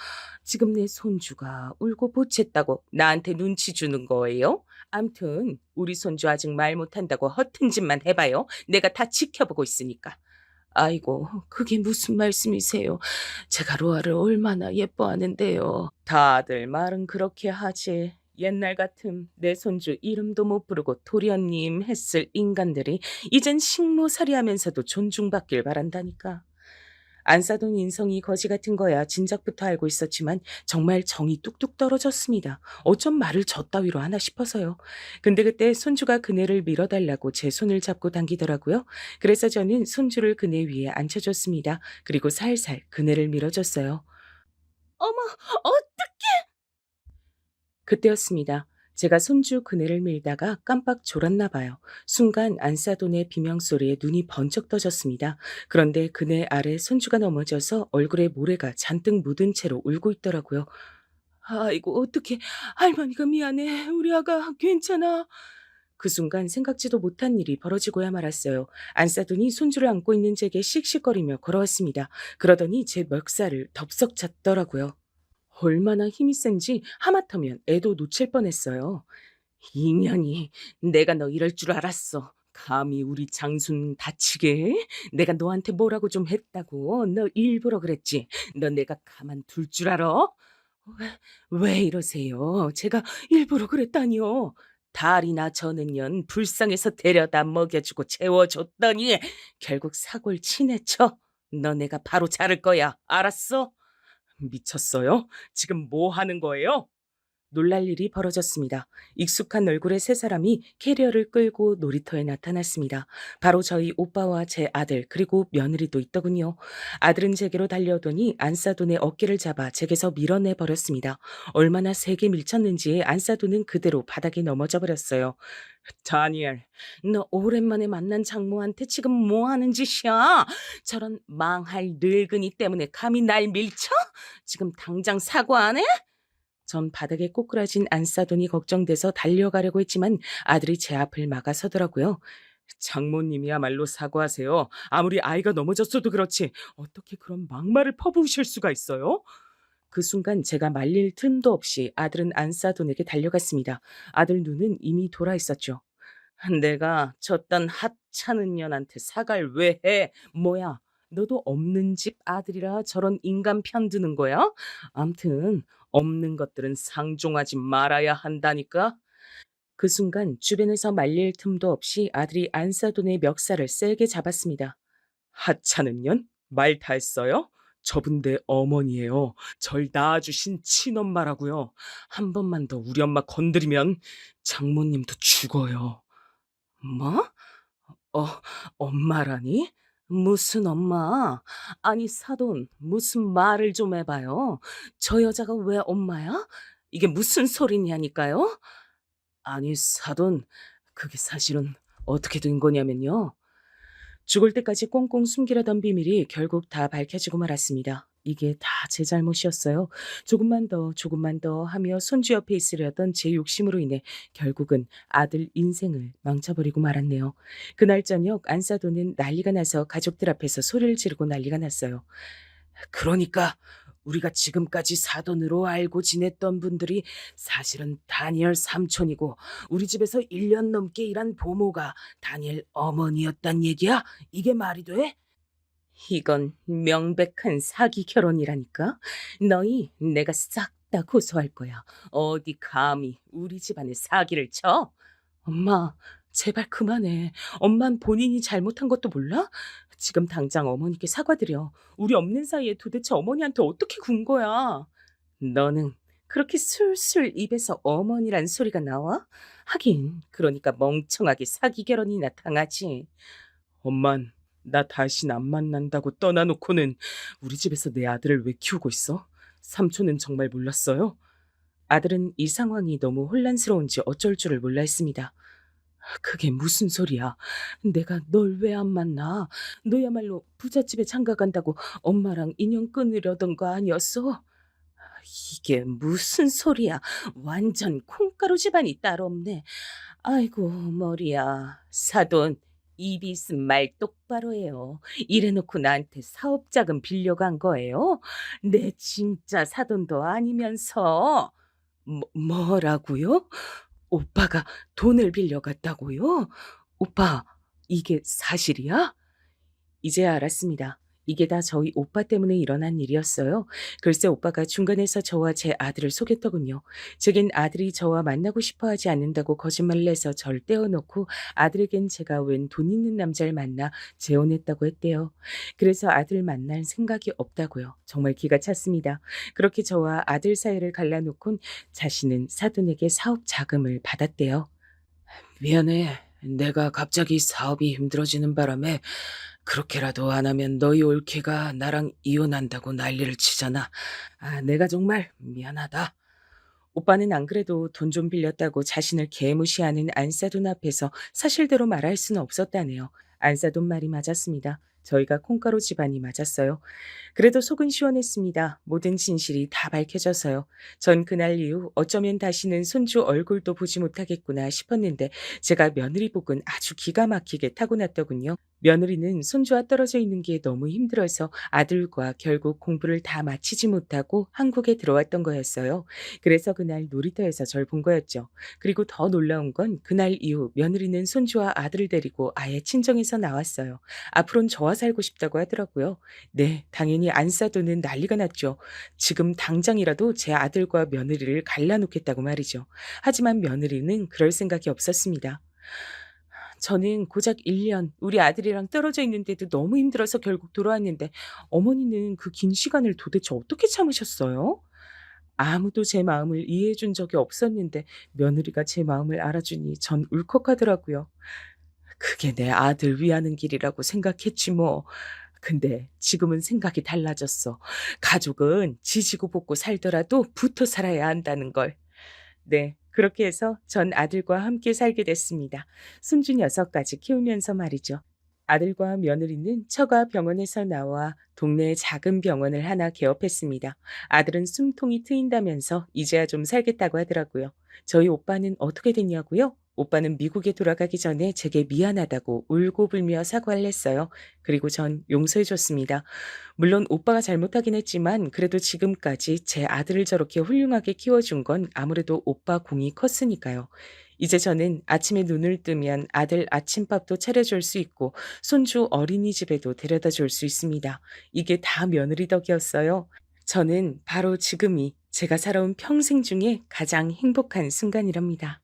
지금 내 손주가 울고 보챘다고 나한테 눈치 주는 거예요? 암튼, 우리 손주 아직 말 못한다고 허튼 짓만 해봐요. 내가 다 지켜보고 있으니까. 아이고, 그게 무슨 말씀이세요? 제가 로아를 얼마나 예뻐하는데요. 다들 말은 그렇게 하지. 옛날 같음 내 손주 이름도 못 부르고 도련님 했을 인간들이 이젠 식모살이 하면서도 존중받길 바란다니까. 안싸돈 인성이 거지 같은 거야 진작부터 알고 있었지만 정말 정이 뚝뚝 떨어졌습니다. 어쩜 말을 저 따위로 하나 싶어서요. 근데 그때 손주가 그네를 밀어달라고 제 손을 잡고 당기더라고요. 그래서 저는 손주를 그네 위에 앉혀줬습니다. 그리고 살살 그네를 밀어줬어요. 어머, 어, 그때였습니다. 제가 손주 그네를 밀다가 깜빡 졸았나 봐요. 순간 안싸돈의 비명소리에 눈이 번쩍 떠졌습니다. 그런데 그네 아래 손주가 넘어져서 얼굴에 모래가 잔뜩 묻은 채로 울고 있더라고요. 아이고 어떡해. 할머니가 미안해. 우리 아가 괜찮아. 그 순간 생각지도 못한 일이 벌어지고야 말았어요. 안싸돈이 손주를 안고 있는 제게 씩씩거리며 걸어왔습니다. 그러더니 제 멱살을 덥석 잡더라고요. 얼마나 힘이 센지 하마터면 애도 놓칠 뻔했어요. 이년이 내가 너 이럴 줄 알았어. 감히 우리 장순 다치게 해? 내가 너한테 뭐라고 좀 했다고. 너 일부러 그랬지. 너 내가 가만 둘 줄 알아? 왜 이러세요? 제가 일부러 그랬다니요. 달이나 저는년 불쌍해서 데려다 먹여주고 재워줬더니 결국 사골 치내쳐. 너 내가 바로 자를 거야. 알았어? 미쳤어요? 지금 뭐 하는 거예요? 놀랄 일이 벌어졌습니다. 익숙한 얼굴의 세 사람이 캐리어를 끌고 놀이터에 나타났습니다. 바로 저희 오빠와 제 아들 그리고 며느리도 있더군요. 아들은 제게로 달려오더니 안싸돈의 어깨를 잡아 제게서 밀어내 버렸습니다. 얼마나 세게 밀쳤는지 안싸돈은 그대로 바닥에 넘어져 버렸어요. 다니엘, 너 오랜만에 만난 장모한테 지금 뭐 하는 짓이야? 저런 망할 늙은이 때문에 감히 날 밀쳐? 지금 당장 사과 안 해? 전 바닥에 꼬꾸라진 안싸돈이 걱정돼서 달려가려고 했지만 아들이 제 앞을 막아서더라고요. 장모님이야말로 사과하세요. 아무리 아이가 넘어졌어도 그렇지 어떻게 그런 막말을 퍼부으실 수가 있어요? 그 순간 제가 말릴 틈도 없이 아들은 안싸돈에게 달려갔습니다. 아들 눈은 이미 돌아 있었죠. 내가 저딴 하찮은 년한테 사과를 왜 해? 뭐야? 너도 없는 집 아들이라 저런 인간 편드는 거야? 암튼 없는 것들은 상종하지 말아야 한다니까. 그 순간 주변에서 말릴 틈도 없이 아들이 안싸돈의 멱살을 세게 잡았습니다. 하찮은 년? 말 다 했어요? 저분 내 어머니예요. 절 낳아주신 친엄마라고요. 한 번만 더 우리 엄마 건드리면 장모님도 죽어요. 뭐? 어, 엄마라니? 무슨 엄마? 아니, 사돈, 무슨 말을 좀 해봐요. 저 여자가 왜 엄마야? 이게 무슨 소리냐니까요? 아니, 사돈, 그게 사실은 어떻게 된 거냐면요. 죽을 때까지 꽁꽁 숨기려던 비밀이 결국 다 밝혀지고 말았습니다. 이게 다 제 잘못이었어요. 조금만 더 하며 손주 옆에 있으려던 제 욕심으로 인해 결국은 아들 인생을 망쳐버리고 말았네요. 그날 저녁 안사돈은 난리가 나서 가족들 앞에서 소리를 지르고 난리가 났어요. 그러니까 우리가 지금까지 사돈으로 알고 지냈던 분들이 사실은 다니엘 삼촌이고 우리 집에서 1년 넘게 일한 보모가 다니엘 어머니였단 얘기야? 이게 말이 돼? 이건 명백한 사기 결혼이라니까. 너희 내가 싹 다 고소할 거야. 어디 감히 우리 집안에 사기를 쳐? 엄마, 제발 그만해. 엄만 본인이 잘못한 것도 몰라? 지금 당장 어머니께 사과드려. 우리 없는 사이에 도대체 어머니한테 어떻게 군 거야? 너는 그렇게 술술 입에서 어머니란 소리가 나와? 하긴 그러니까 멍청하게 사기 결혼이나 당하지. 엄만, 나 다신 안 만난다고 떠나놓고는 우리 집에서 내 아들을 왜 키우고 있어? 삼촌은 정말 몰랐어요? 아들은 이 상황이 너무 혼란스러운지 어쩔 줄을 몰라 했습니다. 그게 무슨 소리야? 내가 널 왜 안 만나? 너야말로 부잣집에 장가 간다고 엄마랑 인연 끊으려던 거 아니었어? 이게 무슨 소리야? 완전 콩가루 집안이 따로 없네. 아이고 머리야. 사돈, 입이 있음 말 똑바로 해요. 이래놓고 나한테 사업자금 빌려간 거예요? 내 진짜 사돈도 아니면서. 뭐라고요? 오빠가 돈을 빌려갔다고요? 오빠, 이게 사실이야? 이제야 알았습니다. 이게 다 저희 오빠 때문에 일어난 일이었어요. 글쎄 오빠가 중간에서 저와 제 아들을 속였더군요. 제겐 아들이 저와 만나고 싶어 하지 않는다고 거짓말을 해서 절 떼어놓고 아들에겐 제가 웬 돈 있는 남자를 만나 재혼했다고 했대요. 그래서 아들 만날 생각이 없다고요. 정말 기가 찼습니다. 그렇게 저와 아들 사이를 갈라놓곤 자신은 사돈에게 사업 자금을 받았대요. 미안해. 내가 갑자기 사업이 힘들어지는 바람에 그렇게라도 안 하면 너희 올케가 나랑 이혼한다고 난리를 치잖아. 아, 내가 정말 미안하다. 오빠는 안 그래도 돈 좀 빌렸다고 자신을 개무시하는 안사돈 앞에서 사실대로 말할 수는 없었다네요. 안사돈 말이 맞았습니다. 저희가 콩가루 집안이 맞았어요. 그래도 속은 시원했습니다. 모든 진실이 다 밝혀져서요. 전 그날 이후 어쩌면 다시는 손주 얼굴도 보지 못하겠구나 싶었는데 제가 며느리 복은 아주 기가 막히게 타고났더군요. 며느리는 손주와 떨어져 있는 게 너무 힘들어서 아들과 결국 공부를 다 마치지 못하고 한국에 들어왔던 거였어요. 그래서 그날 놀이터에서 절 본 거였죠. 그리고 더 놀라운 건 그날 이후 며느리는 손주와 아들을 데리고 아예 친정에서 나왔어요. 앞으로는 저와 살고 싶다고 하더라고요. 네, 당연히 안사돈은 난리가 났죠. 지금 당장이라도 제 아들과 며느리를 갈라놓겠다고 말이죠. 하지만 며느리는 그럴 생각이 없었습니다. 저는 고작 1년 우리 아들이랑 떨어져 있는데도 너무 힘들어서 결국 돌아왔는데 어머니는 그 긴 시간을 도대체 어떻게 참으셨어요? 아무도 제 마음을 이해해 준 적이 없었는데 며느리가 제 마음을 알아주니 전 울컥하더라고요. 그게 내 아들 위하는 길이라고 생각했지 뭐. 근데 지금은 생각이 달라졌어. 가족은 지지고 볶고 살더라도 붙어 살아야 한다는 걸. 네, 그렇게 해서 전 아들과 함께 살게 됐습니다. 손주 6까지 키우면서 말이죠. 아들과 며느리는 처가 병원에서 나와 동네의 작은 병원을 하나 개업했습니다. 아들은 숨통이 트인다면서 이제야 좀 살겠다고 하더라고요. 저희 오빠는 어떻게 됐냐고요? 오빠는 미국에 돌아가기 전에 제게 미안하다고 울고불며 사과를 했어요. 그리고 전 용서해줬습니다. 물론 오빠가 잘못하긴 했지만 그래도 지금까지 제 아들을 저렇게 훌륭하게 키워준 건 아무래도 오빠 공이 컸으니까요. 이제 저는 아침에 눈을 뜨면 아들 아침밥도 차려줄 수 있고 손주 어린이집에도 데려다 줄 수 있습니다. 이게 다 며느리 덕이었어요. 저는 바로 지금이 제가 살아온 평생 중에 가장 행복한 순간이랍니다.